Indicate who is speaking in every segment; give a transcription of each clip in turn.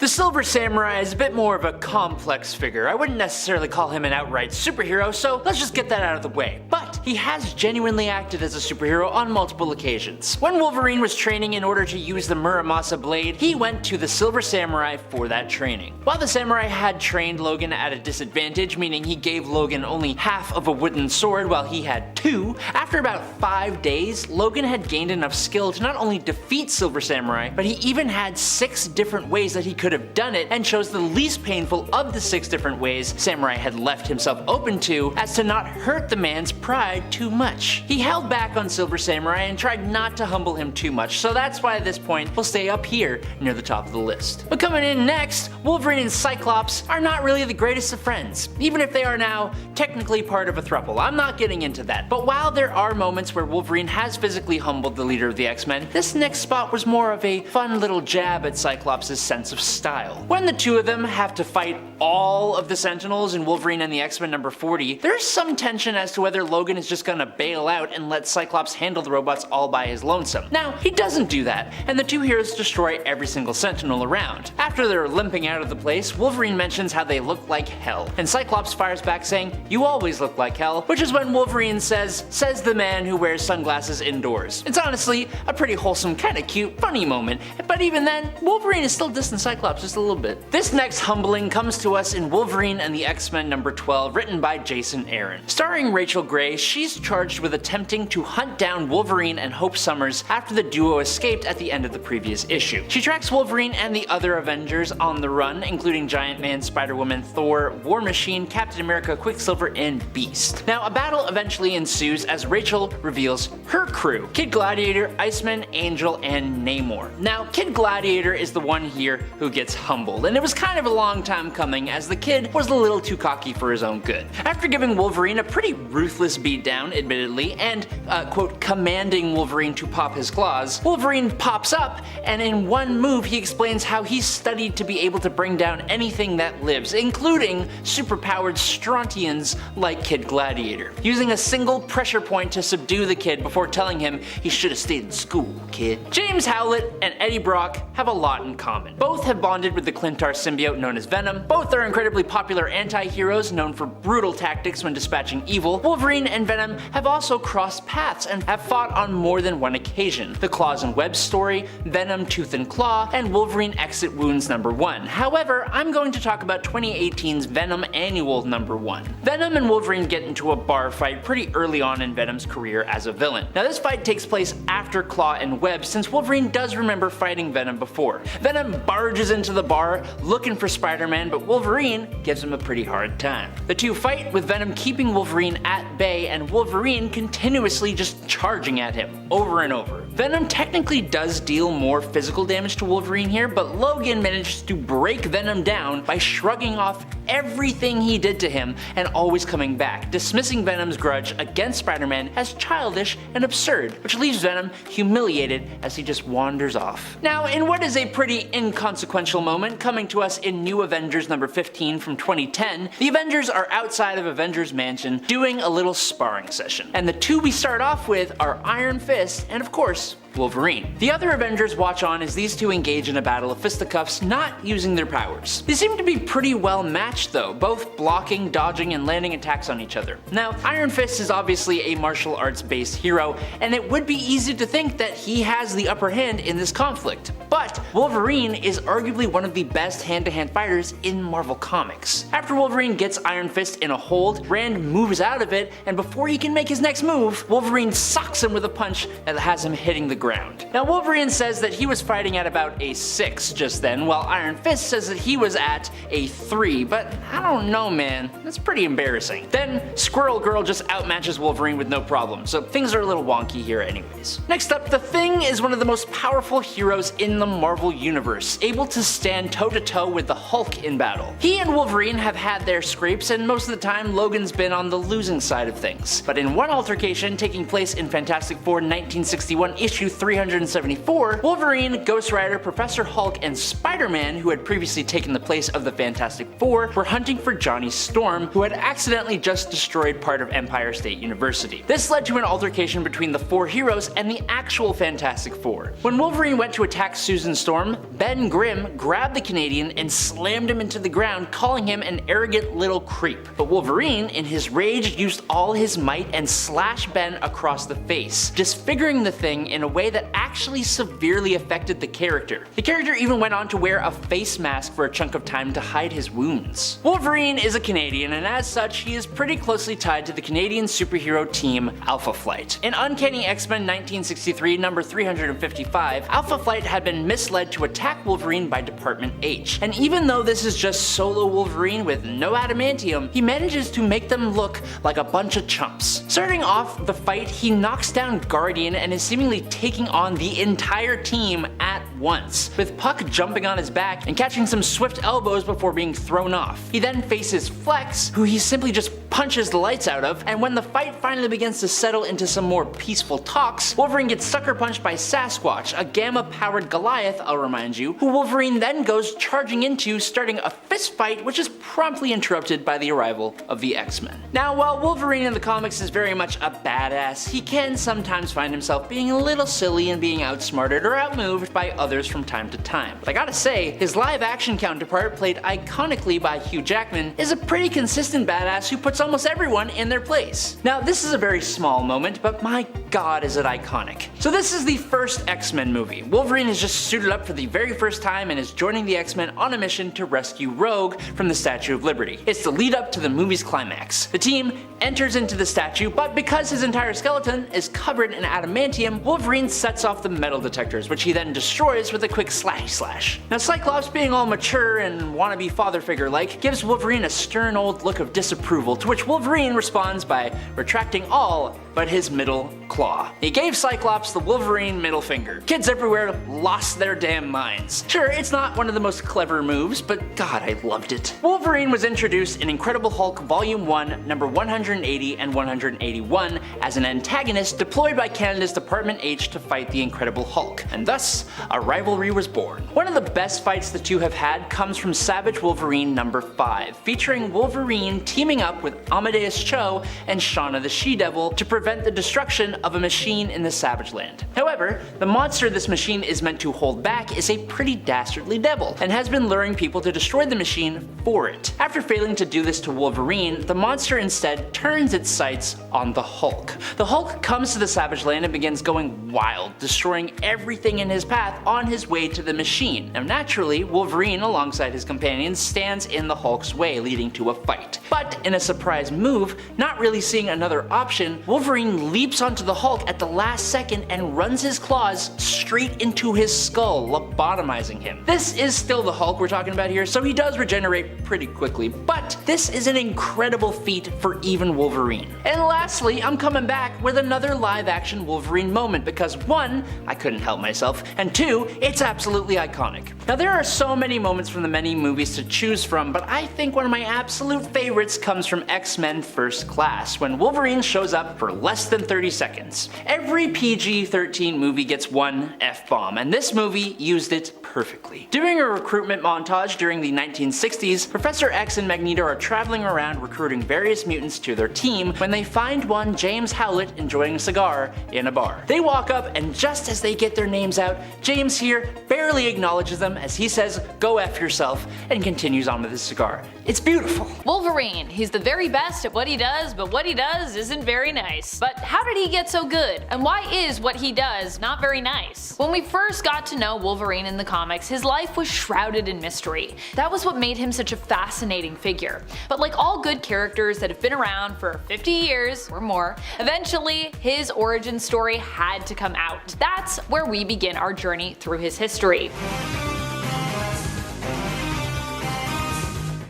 Speaker 1: The Silver Samurai is a bit more of a complex figure. I wouldn't necessarily call him an outright superhero, so let's just get that out of the way. But he has genuinely acted as a superhero on multiple occasions. When Wolverine was training in order to use the Muramasa blade, he went to the Silver Samurai for that training. While the samurai had trained Logan at a disadvantage, meaning he gave Logan only half of a wooden sword while he had two, after about 5 days, Logan had gained enough skill to not only defeat Silver Samurai, but he even had 6 different ways that he could have done it, and chose the least painful of the 6 different ways Samurai had left himself open to, as to not hurt the man's pride too much. He held back on Silver Samurai and tried not to humble him too much, so that's why at this point he'll stay up here near the top of the list. But coming in next, Wolverine and Cyclops are not really the greatest of friends, even if they are now technically part of a throuple. I'm not getting into that. But while there are moments where Wolverine has physically humbled the leader of the X-Men, this next spot was more of a fun little jab at Cyclops' sense of style. When the two of them have to fight all of the Sentinels in Wolverine and the X-Men number 40, there's some tension as to whether Logan is just gonna bail out and let Cyclops handle the robots all by his lonesome. Now, he doesn't do that, and the two heroes destroy every single Sentinel around. After they're limping out of the place, Wolverine mentions how they look like hell, and Cyclops fires back saying, "You always look like hell," which is when Wolverine says the man who wears sunglasses indoors. It's honestly a pretty wholesome, kinda cute, funny moment, but even then, Wolverine is still dissing Cyclops just a little bit. This next humbling comes to us in Wolverine and the X-Men number 12, written by Jason Aaron. Starring Rachel Gray, she's charged with attempting to hunt down Wolverine and Hope Summers after the duo escaped at the end of the previous issue. She tracks Wolverine and the other Avengers on the run, including Giant Man, Spider-Woman, Thor, War Machine, Captain America, Quicksilver, and Beast. Now, a battle eventually ensues as Rachel reveals her crew: Kid Gladiator, Iceman, Angel, and Namor. Now, Kid Gladiator is the one here who gets humbled, and it was kind of a long time coming as the kid was a little too cocky for his own good. After giving Wolverine a pretty ruthless beatdown, admittedly, and, quote, commanding Wolverine to pop his claws, Wolverine pops up, and in one move he explains how he's studied to be able to bring down anything that lives, including superpowered Strontians like Kid Gladiator, using a single pressure point to subdue the kid before telling him he should have stayed in school, kid. James Howlett and Eddie Brock have a lot in common. Both have bonded with the Clintar symbiote known as Venom. Both are incredibly popular anti-heroes known for brutal tactics when dispatching evil. Wolverine and Venom have also crossed paths and have fought on more than one occasion. The Claws and Webs story, Venom Tooth and Claw, and Wolverine Exit Wounds number 1. However, I'm going to talk about 2018's Venom Annual number 1. Venom and Wolverine get into a bar fight pretty early on in Venom's career as a villain. Now, this fight takes place after Claw and Web, since Wolverine does remember fighting Venom before. Venom barges into the bar looking for Spider-Man, but Wolverine gives him a pretty hard time. The two fight, with Venom keeping Wolverine at bay and Wolverine continuously just charging at him over and over. Venom technically does deal more physical damage to Wolverine here, but Logan manages to break Venom down by shrugging off everything he did to him and always coming back, dismissing Venom's grudge against Spider-Man as childish and absurd, which leaves Venom humiliated as he just wanders off. Now, in what is a pretty inconsequential moment coming to us in New Avengers number 15 from 2010, the Avengers are outside of Avengers Mansion doing a little sparring session. And the two we start off with are Iron Fist and, of course, Wolverine. The other Avengers watch on as these two engage in a battle of fisticuffs, not using their powers. They seem to be pretty well matched though, both blocking, dodging, and landing attacks on each other. Now, Iron Fist is obviously a martial arts based hero, and it would be easy to think that he has the upper hand in this conflict. But Wolverine is arguably one of the best hand-to-hand fighters in Marvel Comics. After Wolverine gets Iron Fist in a hold, Rand moves out of it, and before he can make his next move, Wolverine socks him with a punch that has him hitting the ground. Now, Wolverine says that he was fighting at about a 6 just then, while Iron Fist says that he was at a 3, but I don't know, man. That's pretty embarrassing. Then, Squirrel Girl just outmatches Wolverine with no problem, so things are a little wonky here anyways. Next up, the Thing is one of the most powerful heroes in the Marvel Universe, able to stand toe-to-toe with the Hulk in battle. He and Wolverine have had their scrapes, and most of the time Logan's been on the losing side of things. But in one altercation taking place in Fantastic Four 1961 issue 374, Wolverine, Ghost Rider, Professor Hulk, and Spider-Man, who had previously taken the place of the Fantastic Four, were hunting for Johnny Storm, who had accidentally just destroyed part of Empire State University. This led to an altercation between the four heroes and the actual Fantastic Four. When Wolverine went to attack Susan Storm, Ben Grimm grabbed the Canadian and slammed him into the ground, calling him an arrogant little creep. But Wolverine, in his rage, used all his might and slashed Ben across the face, disfiguring the Thing in a way that actually severely affected the character. The character even went on to wear a face mask for a chunk of time to hide his wounds. Wolverine is a Canadian, and as such, he is pretty closely tied to the Canadian superhero team Alpha Flight. In Uncanny X-Men 1963 number 355, Alpha Flight had been misled to attack Wolverine by Department H, and even though this is just solo Wolverine with no adamantium, he manages to make them look like a bunch of chumps. Starting off the fight, he knocks down Guardian and is seemingly taking on the entire team at once, with Puck jumping on his back and catching some swift elbows before being thrown off. He then faces Flex, who he simply just punches the lights out of, and when the fight finally begins to settle into some more peaceful talks, Wolverine gets sucker punched by Sasquatch, a gamma-powered Goliath, I'll remind you, who Wolverine then goes charging into, starting a fist fight, which is promptly interrupted by the arrival of the X-Men. Now, while Wolverine in the comics is very much a badass, he can sometimes find himself being a little silly and being outsmarted or outmoved by others from time to time. But I gotta say, his live-action counterpart, played iconically by Hugh Jackman, is a pretty consistent badass who puts almost everyone in their place. Now, this is a very small moment, but my god is it iconic. So this is the first X-Men movie. Wolverine is just suited up for the very first time and is joining the X-Men on a mission to rescue Rogue from the Statue of Liberty. It's the lead up to the movie's climax. The team enters into the statue, but because his entire skeleton is covered in adamantium, Wolverine sets off the metal detectors, which he then destroys with a quick slashy slash. Now, Cyclops, being all mature and wannabe father figure like, gives Wolverine a stern old look of disapproval, to which Wolverine responds by retracting all but his middle claw. He gave Cyclops the Wolverine middle finger. Kids everywhere lost their damn minds. Sure, it's not one of the most clever moves, but god, I loved it. Wolverine was introduced in Incredible Hulk Volume 1, number 180 and 181 as an antagonist deployed by Canada's Department H to fight the Incredible Hulk, and thus a rivalry was born. One of the best fights the two have had comes from Savage Wolverine number 5, featuring Wolverine teaming up with Amadeus Cho and Shauna the She-Devil to prevent the destruction of a machine in the Savage Land. However, the monster this machine is meant to hold back is a pretty dastardly devil, and has been luring people to destroy the machine for it. After failing to do this to Wolverine, the monster instead turns its sights on the Hulk. The Hulk comes to the Savage Land and begins going wild, destroying everything in his path on his way to the machine. Now naturally, Wolverine alongside his companions stands in the Hulk's way, leading to a fight. But in a surprise move, not really seeing another option, Wolverine leaps onto the Hulk at the last second and runs his claws straight into his skull, lobotomizing him. This is still the Hulk we're talking about here, so he does regenerate pretty quickly, but this is an incredible feat for even Wolverine. And lastly, I'm coming back with another live-action Wolverine moment because 1, I couldn't help myself, and 2, it's absolutely iconic. Now there are so many moments from the many movies to choose from, but I think one of my absolute favorites comes from X-Men First Class, when Wolverine shows up for less than 30 seconds. Every PG-13 movie gets one F-bomb, and this movie used it perfectly. During a recruitment montage during the 1960s, Professor X and Magneto are traveling around recruiting various mutants to their team when they find one James Howlett enjoying a cigar in a bar. They walk up, and just as they get their names out, James here barely acknowledges them as he says, "Go F yourself," and continues on with his cigar. It's beautiful.
Speaker 2: Wolverine, he's the very best at what he does, but what he does isn't very nice. But how did he get so good? And why is what he does not very nice? When we first got to know Wolverine in the comics, his life was shrouded in mystery. That was what made him such a fascinating figure. But like all good characters that have been around for 50 years or more, eventually his origin story had to come out. That's where we begin our journey through his history.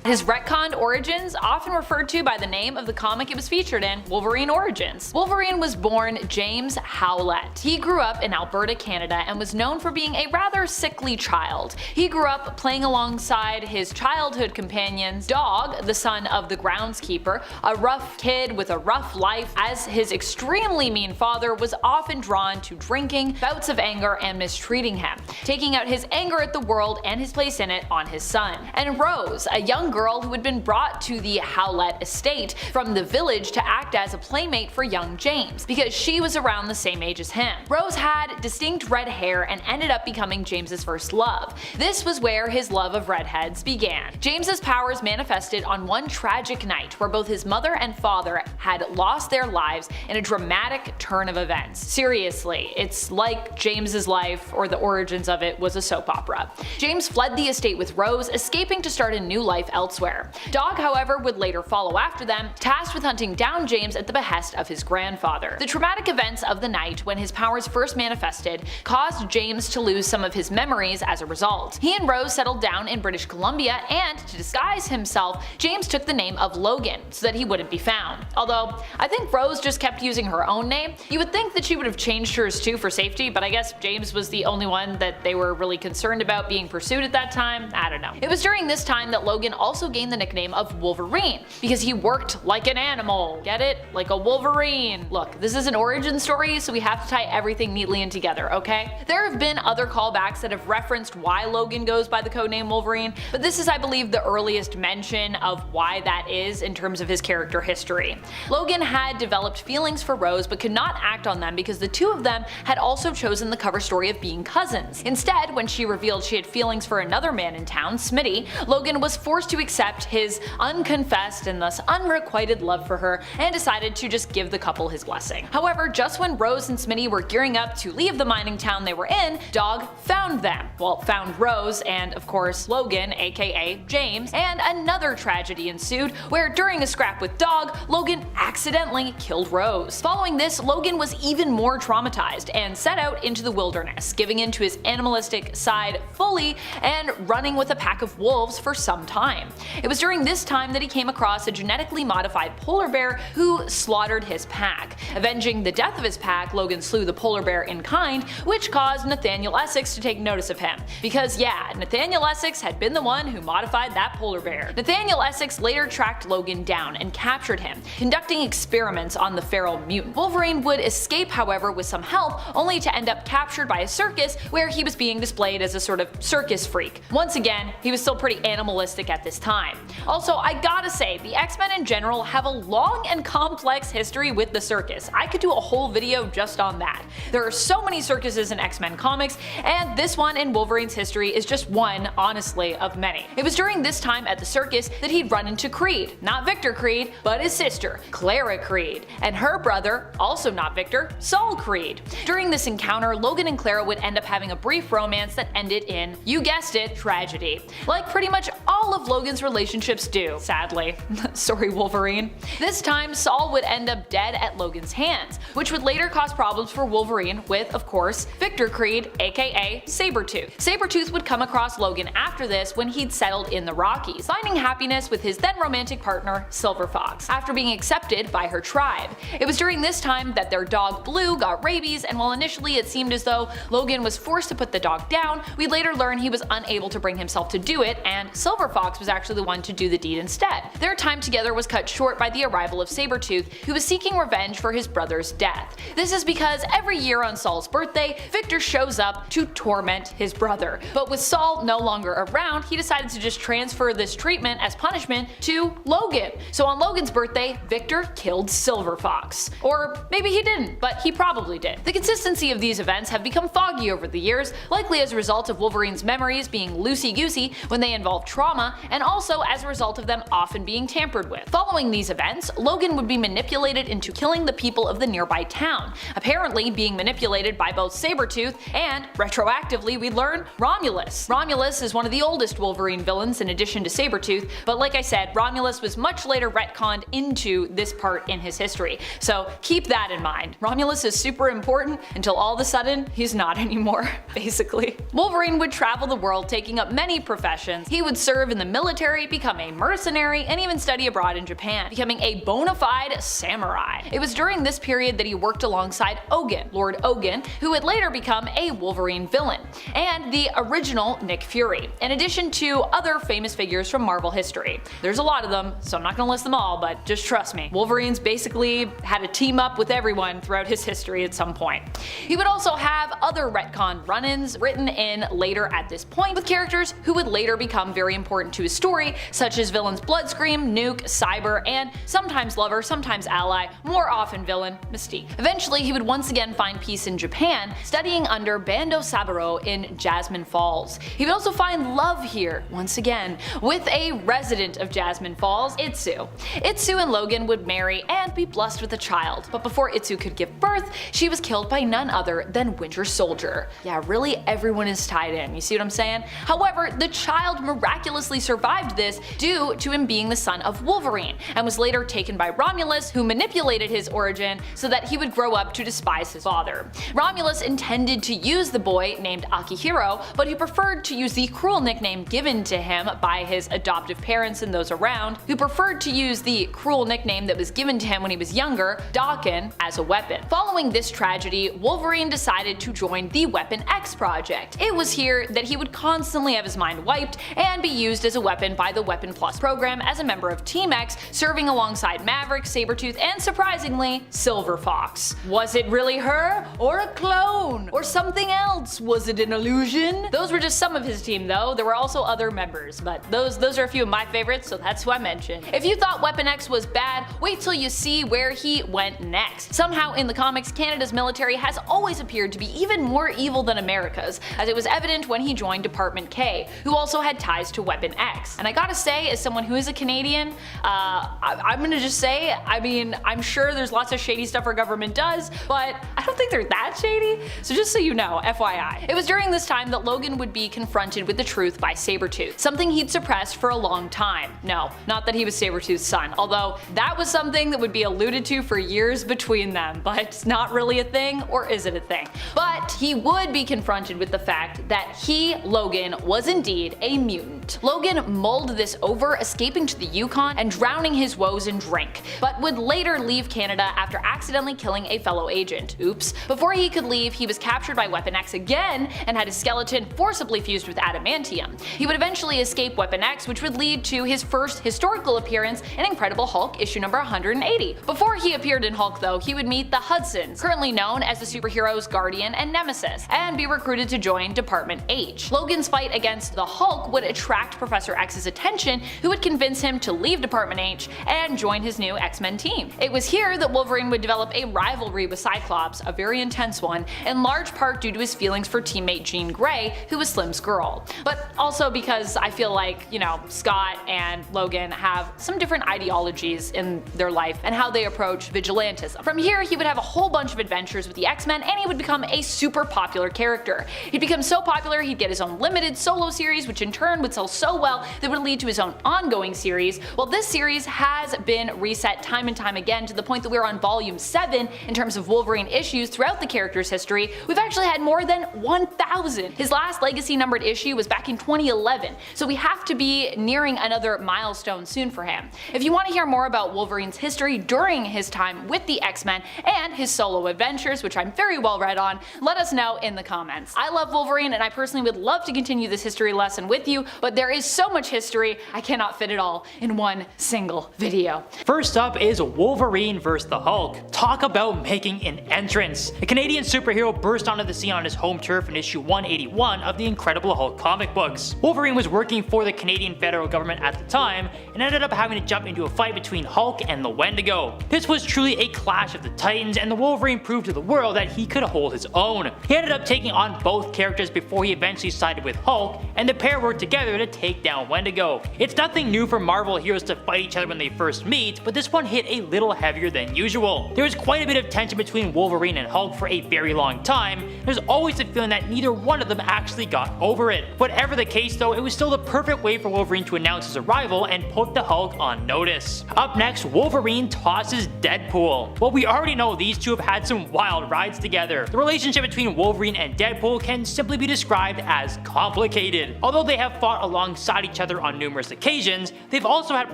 Speaker 2: His retconned origins, often referred to by the name of the comic it was featured in, Wolverine Origins. Wolverine was born James Howlett. He grew up in Alberta, Canada, and was known for being a rather sickly child. He grew up playing alongside his childhood companions, Dog, the son of the groundskeeper, a rough kid with a rough life, as his extremely mean father was often drawn to drinking, bouts of anger, and mistreating him, taking out his anger at the world and his place in it on his son. And Rose, a young girl who had been brought to the Howlett estate from the village to act as a playmate for young James, because she was around the same age as him. Rose had distinct red hair and ended up becoming James's first love. This was where his love of redheads began. James's powers manifested on one tragic night where both his mother and father had lost their lives in a dramatic turn of events. Seriously, it's like James's life, or the origins of it, was a soap opera. James fled the estate with Rose, escaping to start a new life elsewhere. Dog, however, would later follow after them, tasked with hunting down James at the behest of his grandfather. The traumatic events of the night when his powers first manifested caused James to lose some of his memories as a result. He and Rose settled down in British Columbia, and to disguise himself, James took the name of Logan so that he wouldn't be found. Although, I think Rose just kept using her own name. You would think that she would have changed hers too for safety, but I guess James was the only one that they were really concerned about being pursued at that time. I don't know. It was during this time that Logan also gained the nickname of Wolverine, because he worked like an animal. Get it? Like a Wolverine. Look, this is an origin story, so we have to tie everything neatly in together, okay? There have been other callbacks that have referenced why Logan goes by the codename Wolverine, but this is, I believe, the earliest mention of why that is in terms of his character history. Logan had developed feelings for Rose but could not act on them because the two of them had also chosen the cover story of being cousins. Instead, when she revealed she had feelings for another man in town, Smitty, Logan was forced to accept his unconfessed and thus unrequited love for her and decided to just give the couple his blessing. However, just when Rose and Smitty were gearing up to leave the mining town they were in, Dog found them. Well, found Rose and, of course, Logan, aka James, and another tragedy ensued where during a scrap with Dog, Logan accidentally killed Rose. Following this, Logan was even more traumatized and set out into the wilderness, giving in to his animalistic side fully and running with a pack of wolves for some time. It was during this time that he came across a genetically modified polar bear who slaughtered his pack. Avenging the death of his pack, Logan slew the polar bear in kind, which caused Nathaniel Essex to take notice of him. Because yeah, Nathaniel Essex had been the one who modified that polar bear. Nathaniel Essex later tracked Logan down and captured him, conducting experiments on the feral mutant. Wolverine would escape, however, with some help, only to end up captured by a circus where he was being displayed as a sort of circus freak. Once again, he was still pretty animalistic at this time. Also, I gotta say, the X-Men in general have a long and complex history with the circus. I could do a whole video just on that. There are so many circuses in X-Men comics, and this one in Wolverine's history is just one, honestly, of many. It was during this time at the circus that he'd run into Creed. Not Victor Creed, but his sister, Clara Creed, and her brother, also not Victor, Saul Creed. During this encounter, Logan and Clara would end up having a brief romance that ended in, you guessed it, tragedy. Like pretty much all of Logan's relationships do, sadly. Sorry, Wolverine. This time, Saul would end up dead at Logan's hands, which would later cause problems for Wolverine with, of course, Victor Creed, aka Sabretooth. Sabretooth would come across Logan after this when he'd settled in the Rockies, finding happiness with his then romantic partner, Silver Fox, after being accepted by her tribe. It was during this time that their dog Blue got rabies, and while initially it seemed as though Logan was forced to put the dog down, we later learned he was unable to bring himself to do it, and Silver Fox was actually the one to do the deed instead. Their time together was cut short by the arrival of Sabretooth, who was seeking revenge for his brother's death. This is because every year on Saul's birthday, Victor shows up to torment his brother. But with Saul no longer around, he decided to just transfer this treatment as punishment to Logan. So on Logan's birthday, Victor killed Silver Fox. Or maybe he didn't, but he probably did. The consistency of these events have become foggy over the years, likely as a result of Wolverine's memories being loosey-goosey when they involve trauma, and also as a result of them often being tampered with. Following these events, Logan would be manipulated into killing the people of the nearby town, apparently being manipulated by both Sabretooth and, retroactively we learn, Romulus. Romulus is one of the oldest Wolverine villains in addition to Sabretooth, but like I said, Romulus was much later retconned into this part in his history, so keep that in mind. Romulus is super important until all of a sudden he's not anymore, basically. Wolverine would travel the world taking up many professions. He would serve in the military, military, become a mercenary, and even study abroad in Japan, becoming a bona fide samurai. It was during this period that he worked alongside Ogun, Lord Ogun, who would later become a Wolverine villain, and the original Nick Fury, in addition to other famous figures from Marvel history. There's a lot of them, so I'm not gonna list them all, but just trust me, Wolverine's basically had to team up with everyone throughout his history at some point. He would also have other retcon run-ins written in later at this point with characters who would later become very important to his story, such as villains Bloodscream, Nuke, Cyber, and sometimes lover, sometimes ally, more often villain, Mystique. Eventually, he would once again find peace in Japan, studying under Bando Saburo in Jasmine Falls. He would also find love here, once again, with a resident of Jasmine Falls, Itsu. Itsu and Logan would marry and be blessed with a child, but before Itsu could give birth, she was killed by none other than Winter Soldier. Yeah, really everyone is tied in, you see what I'm saying? However, the child miraculously survived this due to him being the son of Wolverine, and was later taken by Romulus, who manipulated his origin so that he would grow up to despise his father. Romulus intended to use the boy named Akihiro, but he preferred to use the cruel nickname given to him by his adoptive parents and those around, who preferred to use the cruel nickname that was given to him when he was younger, Daken, as a weapon. Following this tragedy, Wolverine decided to join the Weapon X project. It was here that he would constantly have his mind wiped and be used as a weapon by the Weapon Plus program as a member of Team X, serving alongside Maverick, Sabretooth, and surprisingly, Silver Fox. Was it really her? Or a clone? Or something else? Was it an illusion? Those were just some of his team though, there were also other members, but those are a few of my favorites, so that's who I mentioned. If you thought Weapon X was bad, wait till you see where he went next. Somehow in the comics, Canada's military has always appeared to be even more evil than America's, as it was evident when he joined Department K, who also had ties to Weapon X. And I gotta say, as someone who is a Canadian, I'm gonna just say, I mean, I'm sure there's lots of shady stuff our government does, but I don't think they're that shady, so just so you know, FYI. It was during this time that Logan would be confronted with the truth by Sabretooth, something he'd suppressed for a long time. No, not that he was Sabretooth's son, although that was something that would be alluded to for years between them, but it's not really a thing, or is it a thing? But he would be confronted with the fact that he, Logan, was indeed a mutant. Logan mulled this over, escaping to the Yukon and drowning his woes in drink, but would later leave Canada after accidentally killing a fellow agent. Oops. Before he could leave, he was captured by Weapon X again and had his skeleton forcibly fused with adamantium. He would eventually escape Weapon X, which would lead to his first historical appearance in Incredible Hulk issue number 180. Before he appeared in Hulk though, he would meet the Hudsons, currently known as the superhero's guardian and nemesis, and be recruited to join Department H. Logan's fight against the Hulk would attract Professor X's attention, who would convince him to leave Department H and join his new X-Men team. It was here that Wolverine would develop a rivalry with Cyclops, a very intense one, in large part due to his feelings for teammate Jean Grey, who was Slim's girl. But also because I feel like, you know, Scott and Logan have some different ideologies in their life and how they approach vigilantism. From here, he would have a whole bunch of adventures with the X-Men, and he would become a super popular character. He'd become so popular he'd get his own limited solo series, which in turn would sell so well that would lead to his own ongoing series. Well, this series has been reset time and time again to the point that we're on volume 7 in terms of Wolverine issues throughout the character's history. We've actually had more than 1,000. His last legacy numbered issue was back in 2011, so we have to be nearing another milestone soon for him. If you want to hear more about Wolverine's history during his time with the X-Men and his solo adventures, which I'm very well read on, let us know in the comments. I love Wolverine and I personally would love to continue this history lesson with you, but there is so much history, I cannot fit it all in one single video.
Speaker 1: First up is Wolverine vs. the Hulk. Talk about making an entrance. A Canadian superhero burst onto the scene on his home turf in issue 181 of the Incredible Hulk comic books. Wolverine was working for the Canadian federal government at the time and ended up having to jump into a fight between Hulk and the Wendigo. This was truly a clash of the titans, and the Wolverine proved to the world that he could hold his own. He ended up taking on both characters before he eventually sided with Hulk, and the pair worked together to take down Wendigo. It's nothing new for Marvel heroes to fight each other when they first meet, but this one hit a little heavier than usual. There was quite a bit of tension between Wolverine and Hulk for a very long time. There's always the feeling that neither one of them actually got over it. Whatever the case though, it was still the perfect way for Wolverine to announce his arrival and put the Hulk on notice. Up next, Wolverine tosses Deadpool. Well, we already know these two have had some wild rides together. The relationship between Wolverine and Deadpool can simply be described as complicated. Although they have fought alongside each other on numerous occasions, they've also had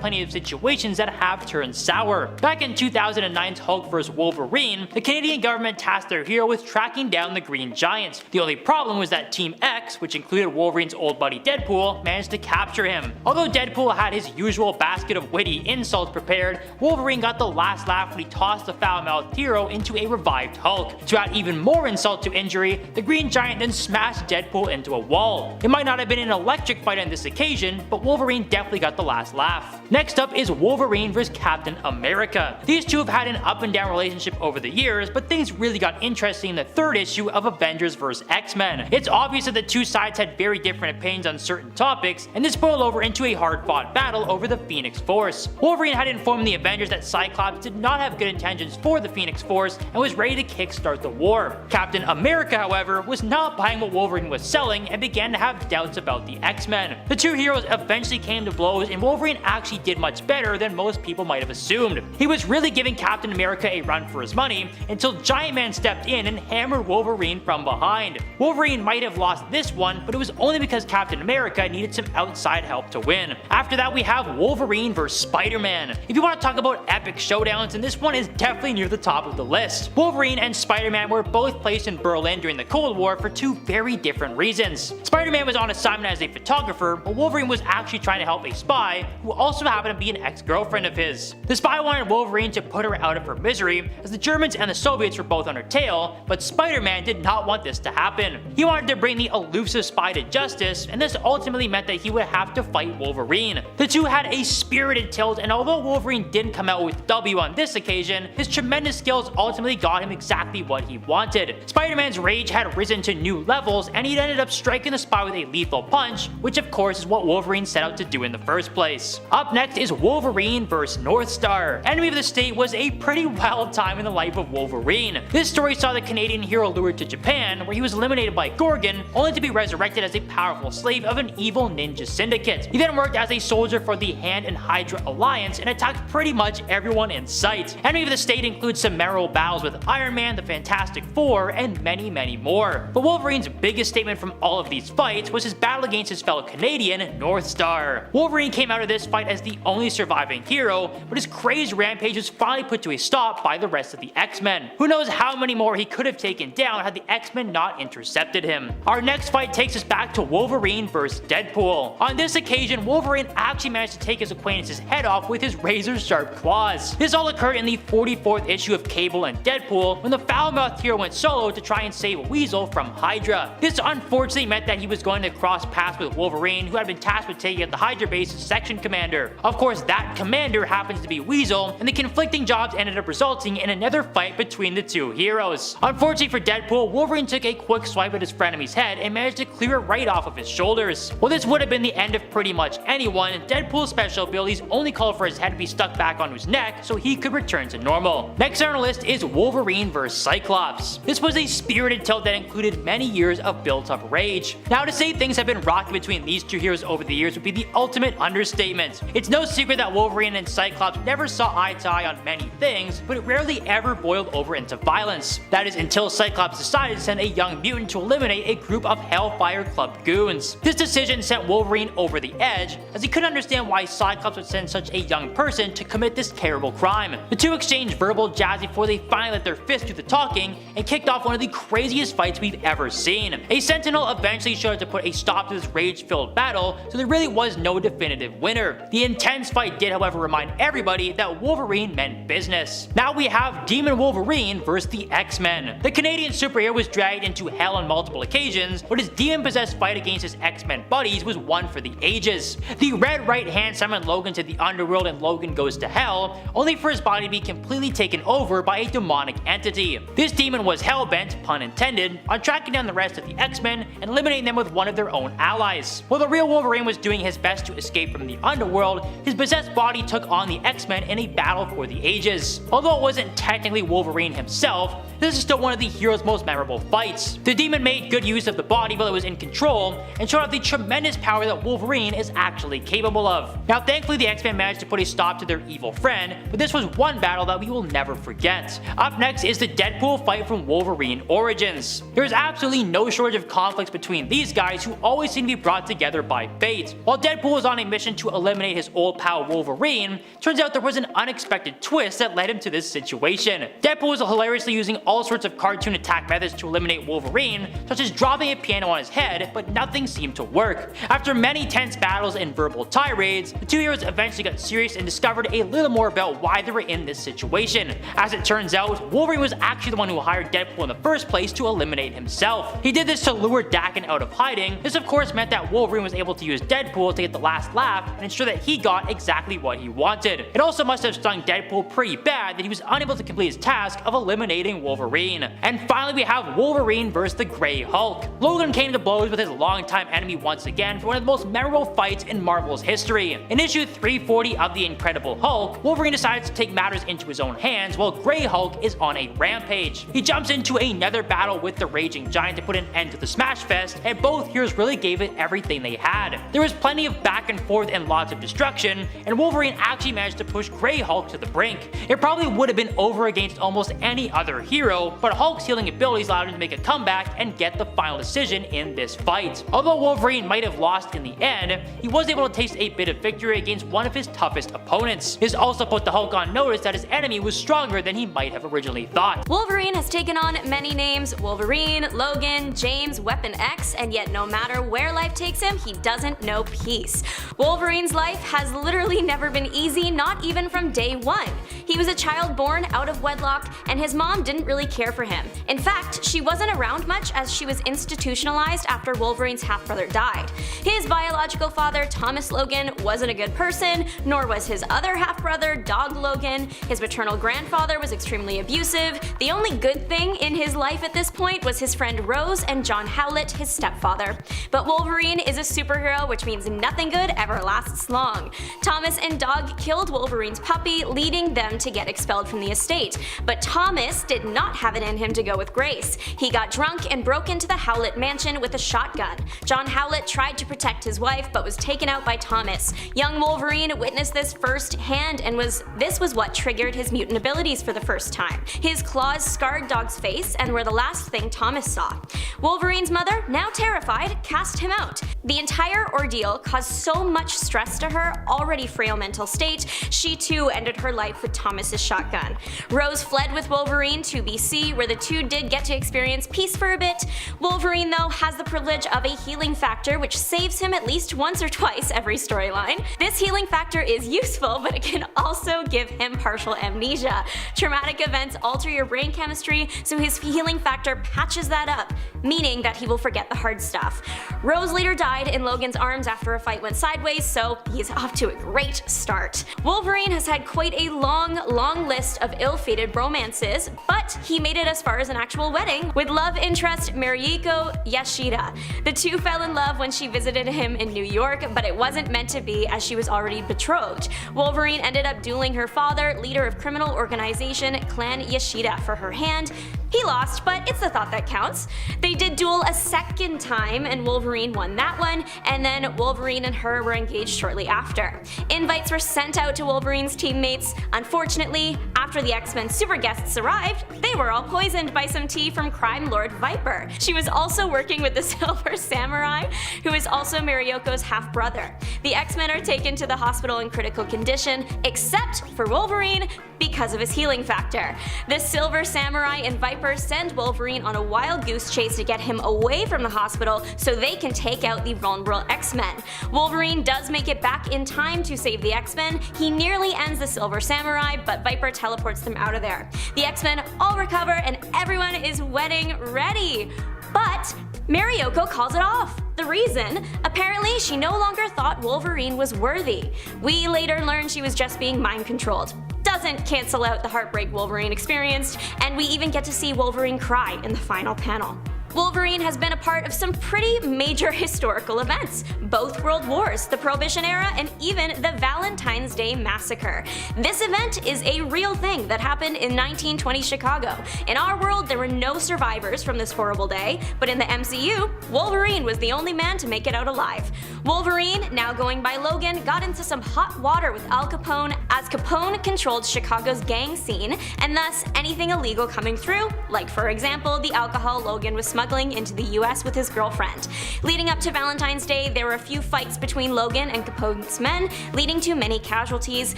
Speaker 1: plenty of situations that have turned sour. Back in 2009's Hulk vs. Wolverine, the Canadian government tasked their hero with tracking down the Green Giant. The only problem was that Team X, which included Wolverine's old buddy Deadpool, managed to capture him. Although Deadpool had his usual basket of witty insults prepared, Wolverine got the last laugh when he tossed the foul-mouthed hero into a revived Hulk. To add even more insult to injury, the Green Giant then smashed Deadpool into a wall. It might not have been an electric fight on this occasion, but Wolverine definitely got the last laugh. Next up is Wolverine vs. Captain America. These two have had an up and down relationship over the years, but things really got interesting in the third issue of Avengers vs. X-Men. It's obvious that the two sides had very different opinions on certain topics, and this boiled over into a hard-fought battle over the Phoenix Force. Wolverine had informed the Avengers that Cyclops did not have good intentions for the Phoenix Force and was ready to kickstart the war. Captain America, however, was not buying what Wolverine was selling and began to have doubts about the X-Men. The two heroes eventually came to blows, and Wolverine actually did much better than most people might have assumed. He was really giving Captain America a run for his money until Giant Man stepped in and hammered Wolverine from behind. Wolverine might have lost this one, but it was only because Captain America needed some outside help to win. After that, we have Wolverine vs. Spider-Man. If you want to talk about epic showdowns, then this one is definitely near the top of the list. Wolverine and Spider-Man were both placed in Berlin during the Cold War for two very different reasons. Spider-Man was on assignment as a photographer, but Wolverine was actually trying to help a spy who also happened to be an ex-girlfriend of his. The spy wanted Wolverine to put her out of her misery, as the Germans and the Soviets were both on her tail, but Spider-Man did not want this to happen. He wanted to bring the elusive spy to justice, and this ultimately meant that he would have to fight Wolverine. The two had a spirited tilt, and although Wolverine didn't come out with W on this occasion, his tremendous skills ultimately got him exactly what he wanted. Spider-Man's rage had risen to new levels, and he'd ended up striking the spy with a lethal punch, which of course is what Wolverine set out to do in the first place. Up next is Wolverine vs. North Star. Enemy of the State was a pretty wild time in the life of Wolverine. This story saw the Canadian hero lured to Japan, where he was eliminated by Gorgon, only to be resurrected as a powerful slave of an evil ninja syndicate. He then worked as a soldier for the Hand and Hydra Alliance and attacked pretty much everyone in sight. Enemy of the State includes some memorable battles with Iron Man, the Fantastic Four, and many more. But Wolverine's biggest statement from all of these fights was his battle against his fellow Canadian, North Star. Wolverine came out of this fight as the only surviving hero, but his crazed rampage was finally put to a stop by the rest of the X-Men. Who knows how many more he could have taken down had the X-Men not intercepted him. Our next fight takes us back to Wolverine vs. Deadpool. On this occasion, Wolverine actually managed to take his acquaintance's head off with his razor-sharp claws. This all occurred in the 44th issue of Cable and Deadpool, when the foul-mouthed hero went solo to try and save Weasel from Hydra. This unfortunately meant that he was going to cross paths with Wolverine, who had been tasked with taking out the Hydra base's section commander. Of course, that commander happens to be Weasel, and the conflicting jobs ended up resulting in another fight between the two heroes. Unfortunately for Deadpool, Wolverine took a quick swipe at his frenemy's head and managed to clear it right off of his shoulders. While this would have been the end of pretty much anyone, Deadpool's special abilities only called for his head to be stuck back on his neck so he could return to normal. Next on our list is Wolverine vs. Cyclops. This was a spirited tilt that included many years of built-up rage. Now, to say things have been rocky between these two heroes over the years would be the ultimate understatement. It's no secret that Wolverine and Cyclops never saw eye to eye on many things, but it rarely ever boiled over into violence. That is until Cyclops decided to send a young mutant to eliminate a group of Hellfire Club goons. This decision sent Wolverine over the edge, as he couldn't understand why Cyclops would send such a young person to commit this terrible crime. The two exchanged verbal jabs before they finally let their fists do the talking and kicked off one of the craziest fights we've ever seen. A Sentinel eventually showed up to put a stop to this rage-filled battle, so there really was no definitive winner. The intense fight did, however, remind everybody that Wolverine meant business. Now we have Demon Wolverine versus the X-Men. The Canadian superhero was dragged into hell on multiple occasions, but his demon-possessed fight against his X-Men buddies was one for the ages. The Red Right Hand summoned Logan to the underworld and Logan goes to hell, only for his body to be completely taken over by a demonic entity. This demon was hell-bent, pun intended, on tracking down the rest of the X-Men and eliminating them with one of their own allies. While the real Wolverine was doing his best to escape from the underworld, his possessed body took on the X-Men in a battle for the ages. Although it wasn't technically Wolverine himself, this is still one of the hero's most memorable fights. The demon made good use of the body while it was in control, and showed off the tremendous power that Wolverine is actually capable of. Now thankfully the X-Men managed to put a stop to their evil friend, but this was one battle that we will never forget. Up next is the Deadpool fight from Wolverine Origins. There is absolutely no shortage of conflicts between these guys, who always seem to be brought together together by fate. While Deadpool was on a mission to eliminate his old pal Wolverine, turns out there was an unexpected twist that led him to this situation. Deadpool was hilariously using all sorts of cartoon attack methods to eliminate Wolverine, such as dropping a piano on his head, but nothing seemed to work. After many tense battles and verbal tirades, the two heroes eventually got serious and discovered a little more about why they were in this situation. As it turns out, Wolverine was actually the one who hired Deadpool in the first place to eliminate himself. He did this to lure Daken out of hiding. This of course meant that Wolverine was able to use Deadpool to get the last laugh and ensure that he got exactly what he wanted. It also must have stung Deadpool pretty bad that he was unable to complete his task of eliminating Wolverine. And finally we have Wolverine vs. the Grey Hulk. Logan came to blows with his longtime enemy once again for one of the most memorable fights in Marvel's history. In issue 340 of The Incredible Hulk, Wolverine decides to take matters into his own hands while Grey Hulk is on a rampage. He jumps into another battle with the Raging Giant to put an end to the Smash Fest, and both heroes really gave it everything they had. There was plenty of back and forth and lots of destruction, and Wolverine actually managed to push Grey Hulk to the brink. It probably would have been over against almost any other hero, but Hulk's healing abilities allowed him to make a comeback and get the final decision in this fight. Although Wolverine might have lost in the end, he was able to taste a bit of victory against one of his toughest opponents. This also put the Hulk on notice that his enemy was stronger than he might have originally thought.
Speaker 3: Wolverine has taken on many names: Wolverine, Logan, James, Weapon X, and yet no matter where life takes him, he doesn't know peace. Wolverine's life has literally never been easy, not even from day one. He was a child born out of wedlock, and his mom didn't really care for him. In fact, she wasn't around much as she was institutionalized after Wolverine's half-brother died. His biological father, Thomas Logan, wasn't a good person, nor was his other half-brother, Dog Logan. His maternal grandfather was extremely abusive. The only good thing in his life at this point was his friend Rose and John Howlett, his stepfather. But Wolverine is a superhero, which means nothing good ever lasts long. Thomas and Dog killed Wolverine's puppy, leading them to get expelled from the estate. But Thomas did not have it in him to go with Grace. He got drunk and broke into the Howlett mansion with a shotgun. John Howlett tried to protect his wife but was taken out by Thomas. Young Wolverine witnessed this firsthand, and this was what triggered his mutant abilities for the first time. His claws scarred Dog's face and were the last thing Thomas saw. Wolverine's mother, now terrified, cast him out. The entire ordeal caused so much stress to her already frail mental state, she too ended her life with Thomas's shotgun. Rose fled with Wolverine to BC, where the two did get to experience peace for a bit. Wolverine though has the privilege of a healing factor which saves him at least once or twice every storyline. This healing factor is useful, but it can also give him partial amnesia. Traumatic events alter your brain chemistry, so his healing factor patches that up, meaning that he will forget the hard stuff. Rose later died in Logan's arms after a fight went sideways, so he's off to a great start. Wolverine has had quite a long list of ill-fated romances, but he made it as far as an actual wedding with love interest Mariko Yashida. The two fell in love when she visited him in New York, but it wasn't meant to be as she was already betrothed. Wolverine ended up dueling her father, leader of criminal organization Clan Yashida, for her hand. He lost, but it's the thought that counts. They did duel a second time and Wolverine won that one, and then Wolverine and her were engaged shortly after. Invites were sent out to Wolverine's teammates. Unfortunately, after the X-Men super guests arrived, they were all poisoned by some tea from crime lord Viper. She was also working with the Silver Samurai, who is also Marioko's half-brother. The X-Men are taken to the hospital in critical condition, except for Wolverine, because of his healing factor. The Silver Samurai and Viper send Wolverine on a wild goose chase to get him away from the hospital so they can take out the vulnerable X-Men. Wolverine does make it back in time to save the X-Men. He nearly ends the Silver Samurai, but Viper teleports them out of there. The X-Men all recover and everyone is wedding ready. But Mariko calls it off. The reason? Apparently she no longer thought Wolverine was worthy. We later learned she was just being mind controlled. Doesn't cancel out the heartbreak Wolverine experienced, and we even get to see Wolverine cry in the final panel. Wolverine has been a part of some pretty major historical events, both World Wars, the Prohibition era, and even the Valentine's Day Massacre. This event is a real thing that happened in 1920 Chicago. In our world, there were no survivors from this horrible day, but in the MCU, Wolverine was the only man to make it out alive. Wolverine, now going by Logan, got into some hot water with Al Capone as Capone controlled Chicago's gang scene, and thus anything illegal coming through, like for example the alcohol Logan was smuggling, smuggling into the US with his girlfriend. Leading up to Valentine's Day, there were a few fights between Logan and Capone's men, leading to many casualties,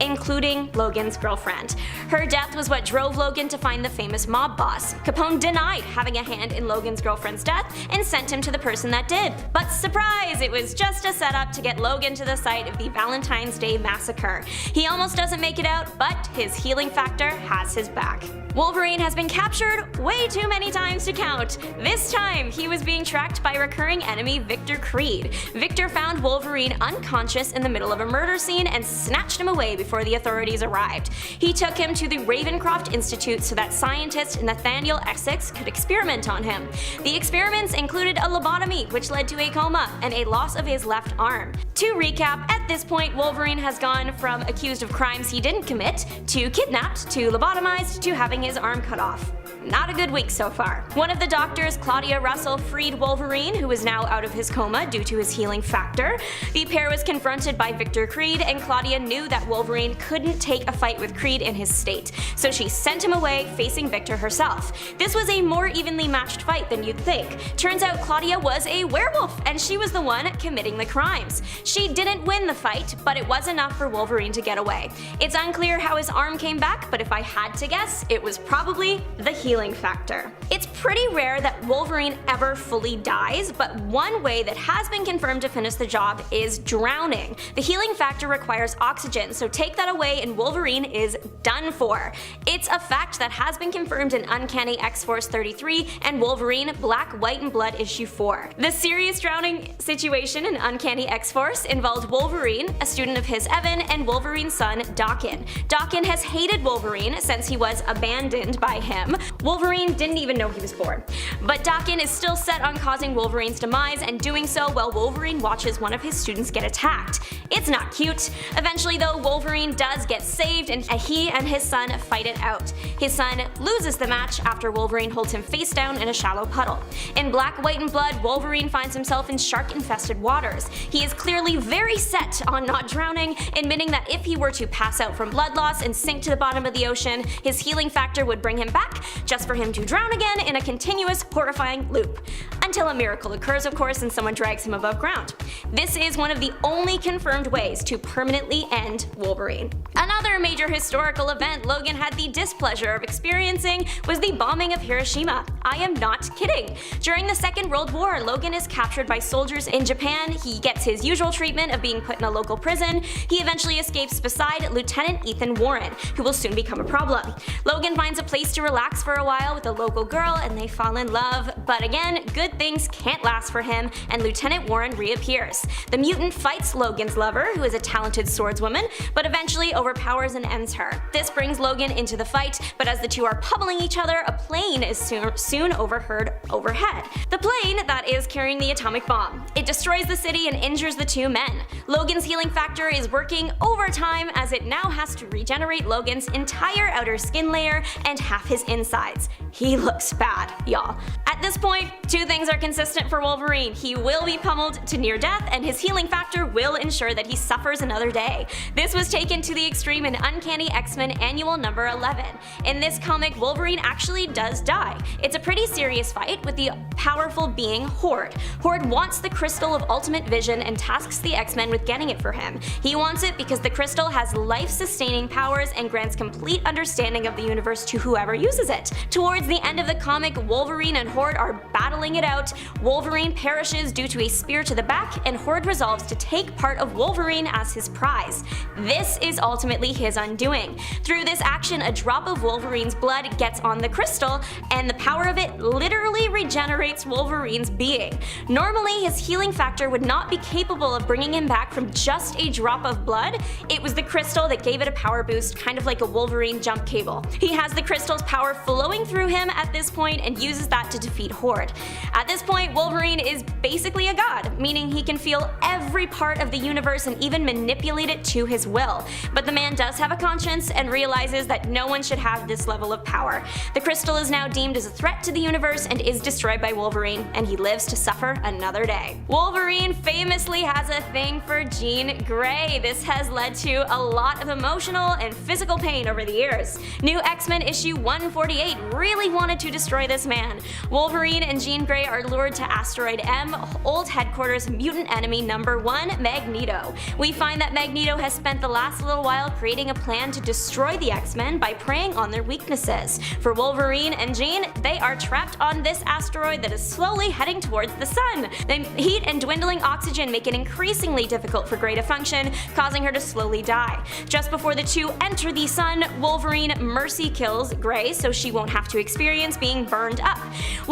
Speaker 3: including Logan's girlfriend. Her death was what drove Logan to find the famous mob boss. Capone denied having a hand in Logan's girlfriend's death and sent him to the person that did. But surprise, it was just a setup to get Logan to the site of the Valentine's Day massacre. He almost doesn't make it out, but his healing factor has his back. Wolverine has been captured way too many times to count. This time, he was being tracked by recurring enemy Victor Creed. Victor found Wolverine unconscious in the middle of a murder scene and snatched him away before the authorities arrived. He took him to the Ravencroft Institute so that scientist Nathaniel Essex could experiment on him. The experiments included a lobotomy, which led to a coma, and a loss of his left arm. To recap, at this point, Wolverine has gone from accused of crimes he didn't commit, to kidnapped, to lobotomized, to having his arm cut off. Not a good week so far. One of the doctors, Claudia Russell, freed Wolverine, who is now out of his coma due to his healing factor. The pair was confronted by Victor Creed, and Claudia knew that Wolverine couldn't take a fight with Creed in his state, so she sent him away facing Victor herself. This was a more evenly matched fight than you'd think. Turns out Claudia was a werewolf, and she was the one committing the crimes. She didn't win the fight, but it was enough for Wolverine to get away. It's unclear how his arm came back, but if I had to guess, it was probably the healing factor. It's pretty rare that Wolverine ever fully dies, but one way that has been confirmed to finish the job is drowning. The healing factor requires oxygen, so take that away and Wolverine is done for. It's a fact that has been confirmed in Uncanny X-Force 33 and Wolverine Black, White, and Blood issue 4. The serious drowning situation in Uncanny X-Force involved Wolverine, a student of his Evan, and Wolverine's son Daken. Daken has hated Wolverine since he was abandoned by him. Wolverine didn't even know he was born. But Daken is still set on causing Wolverine's demise and doing so while Wolverine watches one of his students get attacked. It's not cute. Eventually though, Wolverine does get saved and he and his son fight it out. His son loses the match after Wolverine holds him face down in a shallow puddle. In Black, White, and Blood, Wolverine finds himself in shark-infested waters. He is clearly very set on not drowning, admitting that if he were to pass out from blood loss and sink to the bottom of the ocean, his healing factor would bring him back, just for him to drown again in a continuous, horrifying loop. Until a miracle occurs, of course, and someone drags him above ground. This is one of the only confirmed ways to permanently end Wolverine. Another major historical event Logan had the displeasure of experiencing was the bombing of Hiroshima. I am not kidding. During the Second World War, Logan is captured by soldiers in Japan. He gets his usual treatment of being put in a local prison. He eventually escapes beside Lieutenant Ethan Warren, who will soon become a problem. Logan finds a place to relax for a while with a local girl and they fall in love, but again, good things can't last for him and Lieutenant Warren reappears. The mutant fights Logan's lover, who is a talented swordswoman, but eventually overpowers and ends her. This brings Logan into the fight, but as the two are pummeling each other, a plane is soon overheard overhead. The plane that is carrying the atomic bomb. It destroys the city and injures the two men. Logan's healing factor is working overtime as it now has to regenerate Logan's entire outer skin layer and half his insides. He looks bad, y'all. At this point, two things are consistent for Wolverine. He will be pummeled to near death, and his healing factor will ensure that he suffers another day. This was taken to the extreme in Uncanny X-Men Annual number 11. In this comic, Wolverine actually does die. It's a pretty serious fight with the powerful being Horde. Horde wants the Crystal of Ultimate Vision and tasks the X-Men with getting it for him. He wants it because the crystal has life-sustaining powers and grants complete understanding of the universe to whoever uses it. Towards the end of the comic, Wolverine and Horde are battling it out. Wolverine perishes due to a spear to the back, and Horde resolves to take part of Wolverine as his prize. This is ultimately his undoing. Through this action, a drop of Wolverine's blood gets on the crystal, and the power of it literally regenerates Wolverine's being. Normally, his healing factor would not be capable of bringing him back from just a drop of blood. It was the crystal that gave it a power boost, kind of like a Wolverine jump cable. He has the crystal's power flowing through him at this point and uses that to defeat Horde. At this point, Wolverine is basically a god, meaning he can feel every part of the universe and even manipulate it to his will. But the man does have a conscience and realizes that no one should have this level of power. The crystal is now deemed as a threat to the universe and is destroyed by Wolverine, and he lives to suffer another day. Wolverine famously has a thing for Jean Grey. This has led to a lot of emotional and physical pain over the years. New X-Men issue 148 really wanted to destroy this man. Wolverine and Jean Grey are lured to Asteroid M, old headquarters mutant enemy number 1, Magneto. We find that Magneto has spent the last little while creating a plan to destroy the X-Men by preying on their weaknesses. For Wolverine and Jean, they are trapped on this asteroid that is slowly heading towards the sun. The heat and dwindling oxygen make it increasingly difficult for Grey to function, causing her to slowly die. Just before the two enter the sun, Wolverine mercy kills Grey so she won't have to experience being burned up.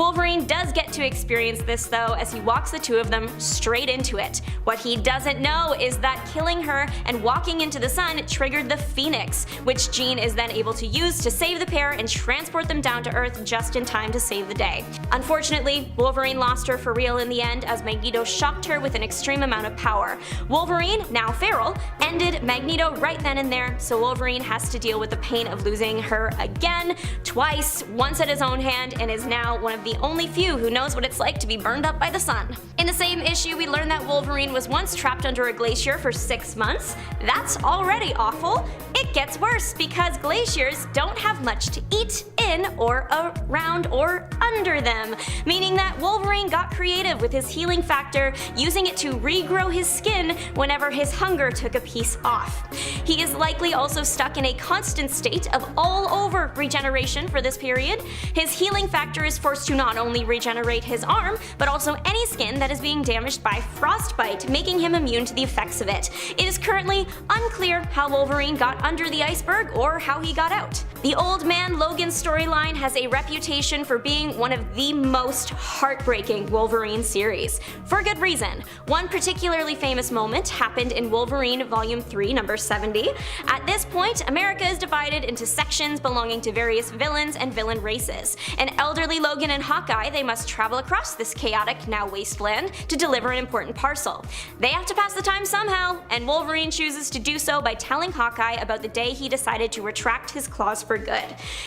Speaker 3: Wolverine does get to experience this though, as he walks the two of them straight into it. What he doesn't know is that killing her and walking into the sun triggered the Phoenix, which Jean is then able to use to save the pair and transport them down to Earth just in time to save the day. Unfortunately, Wolverine lost her for real in the end as Magneto shocked her with an extreme amount of power. Wolverine, now feral, ended Magneto right then and there, so Wolverine has to deal with the pain of losing her again, twice, once at his own hand, and is now one of the only few who knows what it's like to be burned up by the sun. In the same issue, we learn that Wolverine was once trapped under a glacier for 6 months. That's already awful. It gets worse because glaciers don't have much to eat in or around or under them, meaning that Wolverine got creative with his healing factor, using it to regrow his skin whenever his hunger took a piece off. He is likely also stuck in a constant state of all-over regeneration for this period. His healing factor is forced to not only regenerate his arm, but also any skin that is being damaged by frostbite, making him immune to the effects of it. It is currently unclear how Wolverine got under the iceberg or how he got out. The Old Man Logan storyline has a reputation for being one of the most heartbreaking Wolverine series. For good reason. One particularly famous moment happened in Wolverine Volume 3, number 70. At this point, America is divided into sections belonging to various villains and villain races. An elderly Logan and Hawkeye, they must travel across this chaotic, now wasteland, to deliver an important parcel. They have to pass the time somehow, and Wolverine chooses to do so by telling Hawkeye about the day he decided to retract his claws for good.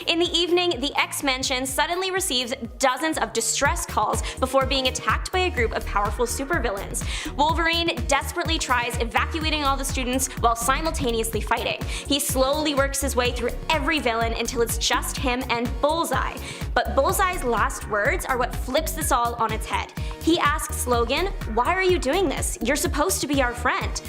Speaker 3: In the evening, the X-Mansion suddenly receives dozens of distress calls before being attacked by a group of powerful supervillains. Wolverine desperately tries evacuating all the students while simultaneously fighting. He slowly works his way through every villain until it's just him and Bullseye. But Bullseye's last words are what flips this all on its head. He asks Logan, "Why are you doing this? You're supposed to be our friend."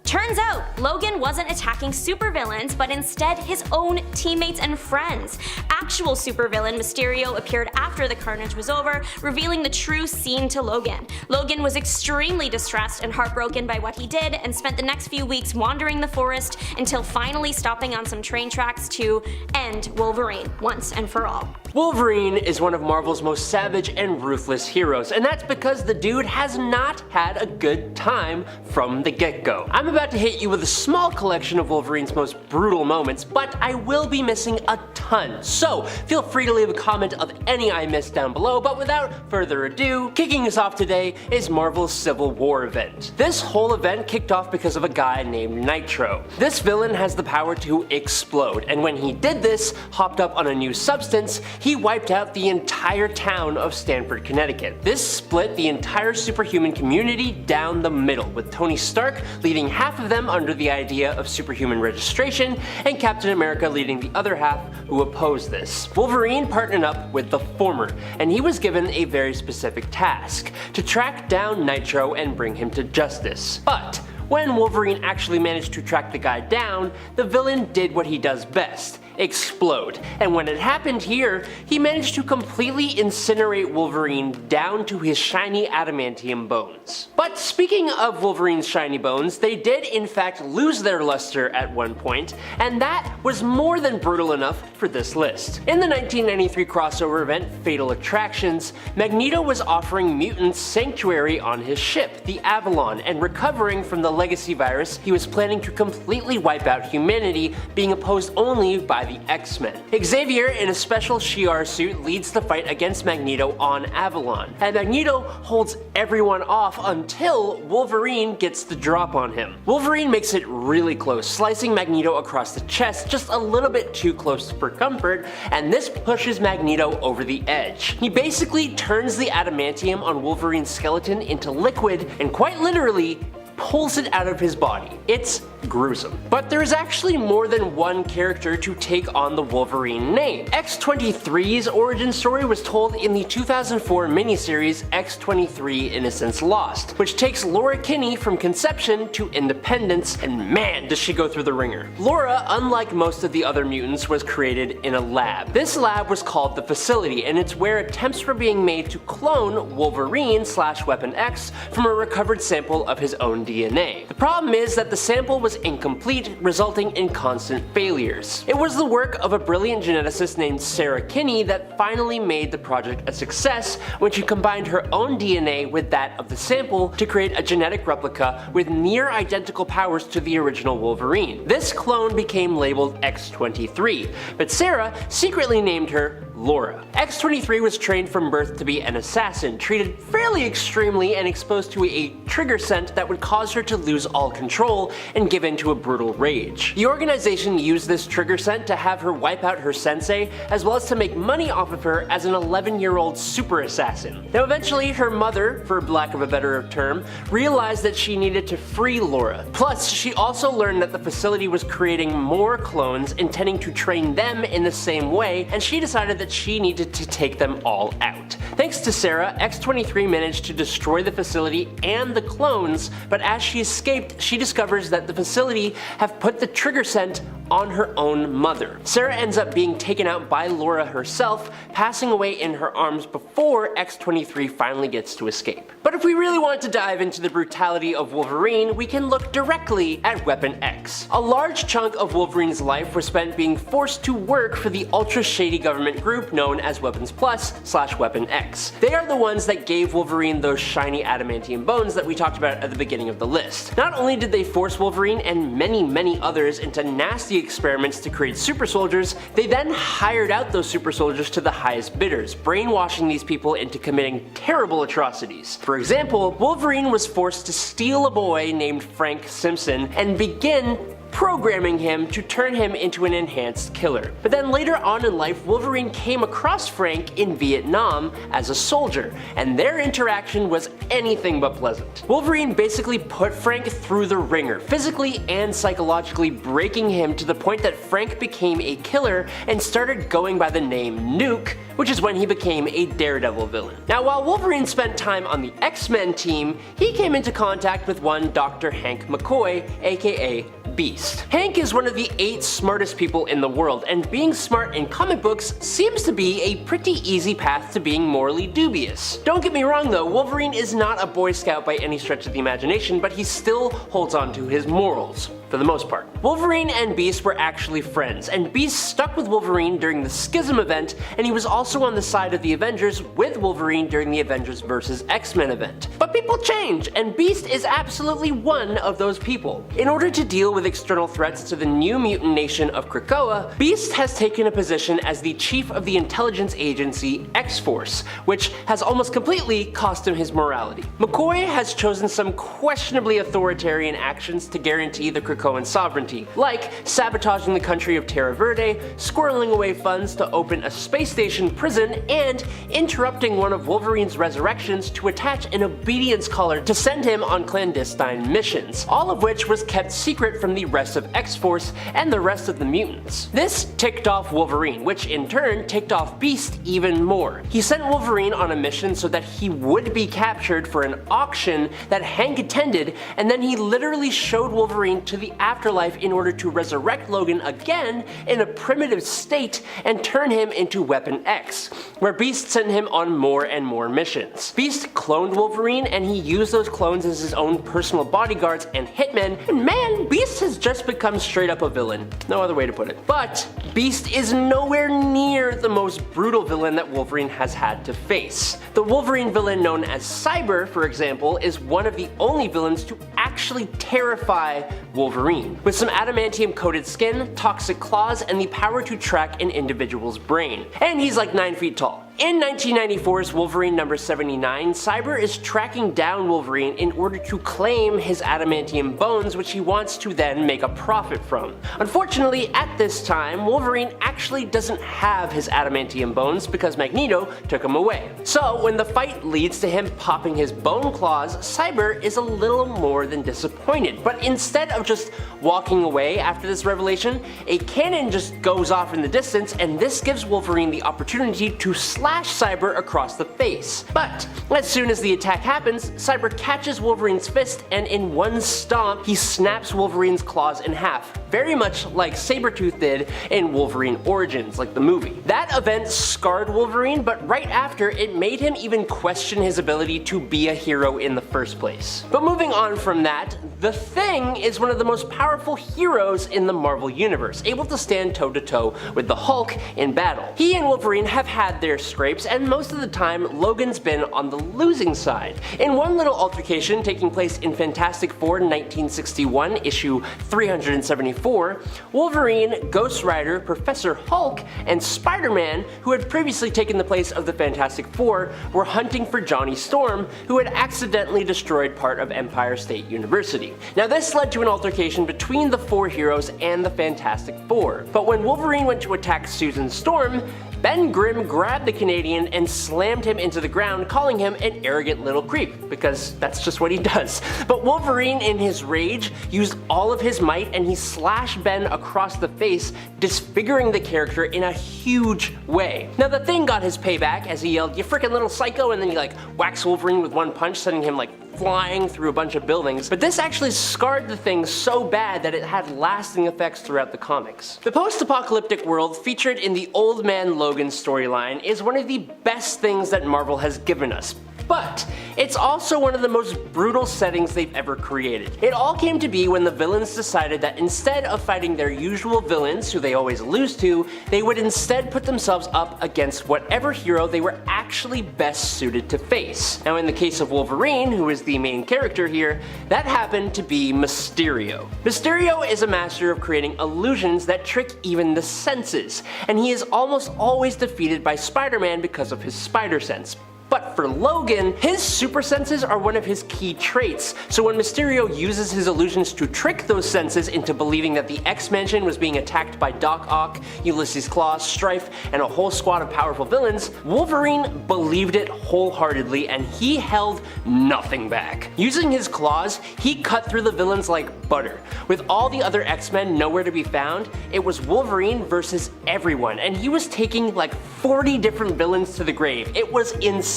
Speaker 3: Turns out, Logan wasn't attacking supervillains, but instead his own teammates and friends. Actual supervillain Mysterio appeared after the carnage was over, revealing the true scene to Logan. Logan was extremely distressed and heartbroken by what he did, and spent the next few weeks wandering the forest until finally stopping on some train tracks to end Wolverine once and for all.
Speaker 1: Wolverine is one of Marvel's most savage and ruthless heroes, and that's because the dude has not had a good time from the get-go. I'm about to hit you with a small collection of Wolverine's most brutal moments, but I will be missing a ton, so feel free to leave a comment of any I missed down below. But without further ado, kicking us off today is Marvel's Civil War event. This whole event kicked off because of a guy named Nitro. This villain has the power to explode, and when he did this, hopped up on a new substance, he wiped out the entire town of Stamford, Connecticut. This split the entire superhuman community down the middle, with Tony Stark leading half of them under the idea of superhuman registration, and Captain America leading the other half who opposed this. Wolverine partnered up with the former, and he was given a very specific task: to track down Nitro and bring him to justice. But when Wolverine actually managed to track the guy down, the villain did what he does best: explode. And when it happened here, he managed to completely incinerate Wolverine down to his shiny adamantium bones. But speaking of Wolverine's shiny bones, they did in fact lose their luster at one point, and that was more than brutal enough for this list. In the 1993 crossover event Fatal Attractions, Magneto was offering mutants sanctuary on his ship, the Avalon, and recovering from the legacy virus he was planning to completely wipe out humanity, being opposed only by the X-Men. Xavier, in a special Shi'ar suit, leads the fight against Magneto on Avalon, and Magneto holds everyone off until Wolverine gets the drop on him. Wolverine makes it really close, slicing Magneto across the chest just a little bit too close for comfort, and this pushes Magneto over the edge. He basically turns the adamantium on Wolverine's skeleton into liquid and quite literally pulls it out of his body. It's
Speaker 4: gruesome. But there is actually more than one character to take on the Wolverine name. X-23's origin story was told in the 2004 miniseries X-23 Innocence Lost, which takes Laura Kinney from conception to independence, and man does she go through the ringer. Laura, unlike most of the other mutants, was created in a lab. This lab was called the Facility, and it's where attempts were being made to clone Wolverine/Weapon X from a recovered sample of his own DNA. The problem is that the sample was incomplete, resulting in constant failures. It was the work of a brilliant geneticist named Sarah Kinney that finally made the project a success when she combined her own DNA with that of the sample to create a genetic replica with near identical powers to the original Wolverine. This clone became labeled X-23, but Sarah secretly named her Laura. X-23 was trained from birth to be an assassin, treated fairly extremely and exposed to a trigger scent that would cause her to lose all control and give in to a brutal rage. The organization used this trigger scent to have her wipe out her sensei, as well as to make money off of her as an 11-year-old super assassin. Now eventually her mother, for lack of a better term, realized that she needed to free Laura. Plus, she also learned that the Facility was creating more clones intending to train them in the same way, and she decided that she needed to take them all out. Thanks to Sarah, X-23 managed to destroy the Facility and the clones, but as she escaped, she discovers that the Facility have put the trigger scent on her own mother. Sarah ends up being taken out by Laura herself, passing away in her arms before X-23 finally gets to escape. But if we really want to dive into the brutality of Wolverine, we can look directly at Weapon X. A large chunk of Wolverine's life was spent being forced to work for the ultra-shady government group known as Weapons Plus/Weapon X. They are the ones that gave Wolverine those shiny adamantium bones that we talked about at the beginning of the list. Not only did they force Wolverine and many others into nasty experiments to create super soldiers, they then hired out those super soldiers to the highest bidders, brainwashing these people into committing terrible atrocities. For example, Wolverine was forced to steal a boy named Frank Simpson and begin programming him to turn him into an enhanced killer. But then later on in life, Wolverine came across Frank in Vietnam as a soldier, and their interaction was anything but pleasant. Wolverine basically put Frank through the ringer, physically and psychologically breaking him to the point that Frank became a killer and started going by the name Nuke, which is when he became a Daredevil villain. Now, while Wolverine spent time on the X-Men team, he came into contact with one Dr. Hank McCoy, aka Beast. Hank is one of the 8 smartest people in the world, and being smart in comic books seems to be a pretty easy path to being morally dubious. Don't get me wrong though, Wolverine is not a Boy Scout by any stretch of the imagination, but he still holds on to his morals, for the most part. Wolverine and Beast were actually friends, and Beast stuck with Wolverine during the Schism event, and he was also on the side of the Avengers with Wolverine during the Avengers vs. X-Men event. But people change, and Beast is absolutely one of those people. In order to deal with external threats to the new mutant nation of Krakoa, Beast has taken a position as the chief of the intelligence agency X-Force, which has almost completely cost him his morality. McCoy has chosen some questionably authoritarian actions to guarantee the Krakoan sovereignty, like sabotaging the country of Terra Verde, squirreling away funds to open a space station prison, and interrupting one of Wolverine's resurrections to attach an obedience collar to send him on clandestine missions, all of which was kept secret from the rest of X-Force and the rest of the mutants. This ticked off Wolverine, which in turn ticked off Beast even more. He sent Wolverine on a mission so that he would be captured for an auction that Hank attended, and then he literally showed Wolverine to the afterlife in order to resurrect Logan again in a primitive state and turn him into Weapon X, where Beast sent him on more and more missions. Beast cloned Wolverine, and he used those clones as his own personal bodyguards and hitmen, and man, Beast has just become straight up a villain. No other way to put it. But Beast is nowhere near the most brutal villain that Wolverine has had to face. The Wolverine villain known as Cyber, for example, is one of the only villains to actually terrify Wolverine, with some adamantium-coated skin, toxic claws, and the power to track an individual's brain. And he's like 9 feet tall. In 1994's Wolverine number 79, Cyber is tracking down Wolverine in order to claim his adamantium bones, which he wants to then make a profit from. Unfortunately, at this time, Wolverine actually doesn't have his adamantium bones because Magneto took them away. So when the fight leads to him popping his bone claws, Cyber is a little more than disappointed. But instead of just walking away after this revelation, a cannon just goes off in the distance, and this gives Wolverine the opportunity to slash Cyber across the face. But as soon as the attack happens, Cyber catches Wolverine's fist, and in one stomp, he snaps Wolverine's claws in half, very much like Sabretooth did in Wolverine Origins, like the movie. That event scarred Wolverine, but right after, it made him even question his ability to be a hero in the first place. But moving on from that, the Thing is one of the most powerful heroes in the Marvel Universe, able to stand toe-to-toe with the Hulk in battle. He and Wolverine have had their scrapes, and most of the time, Logan's been on the losing side. In one little altercation taking place in Fantastic Four 1961, issue 374, Wolverine, Ghost Rider, Professor Hulk, and Spider-Man, who had previously taken the place of the Fantastic Four, were hunting for Johnny Storm, who had accidentally destroyed part of Empire State University. Now this led to an altercation between the four heroes and the Fantastic Four, but when Wolverine went to attack Susan Storm, Ben Grimm grabbed the Canadian and slammed him into the ground, calling him an arrogant little creep, because that's just what he does. But Wolverine, in his rage, used all of his might and he slashed Ben across the face, disfiguring the character in a huge way. Now the Thing got his payback as he yelled, "You frickin' little psycho," and then he whacks Wolverine with one punch, sending him flying through a bunch of buildings, but this actually scarred the Thing so bad that it had lasting effects throughout the comics. The post-apocalyptic world featured in the Old Man Logan storyline is one of the best things that Marvel has given us. But it's also one of the most brutal settings they've ever created. It all came to be when the villains decided that instead of fighting their usual villains, who they always lose to, they would instead put themselves up against whatever hero they were actually best suited to face. Now in the case of Wolverine, who is the main character here, that happened to be Mysterio. Mysterio is a master of creating illusions that trick even the senses, and he is almost always defeated by Spider-Man because of his spider sense. But for Logan, his super senses are one of his key traits, so when Mysterio uses his illusions to trick those senses into believing that the X-Mansion was being attacked by Doc Ock, Ulysses Klaue, Strife, and a whole squad of powerful villains, Wolverine believed it wholeheartedly and he held nothing back. Using his claws, he cut through the villains like butter. With all the other X-Men nowhere to be found, it was Wolverine versus everyone, and he was taking 40 different villains to the grave. It was insane.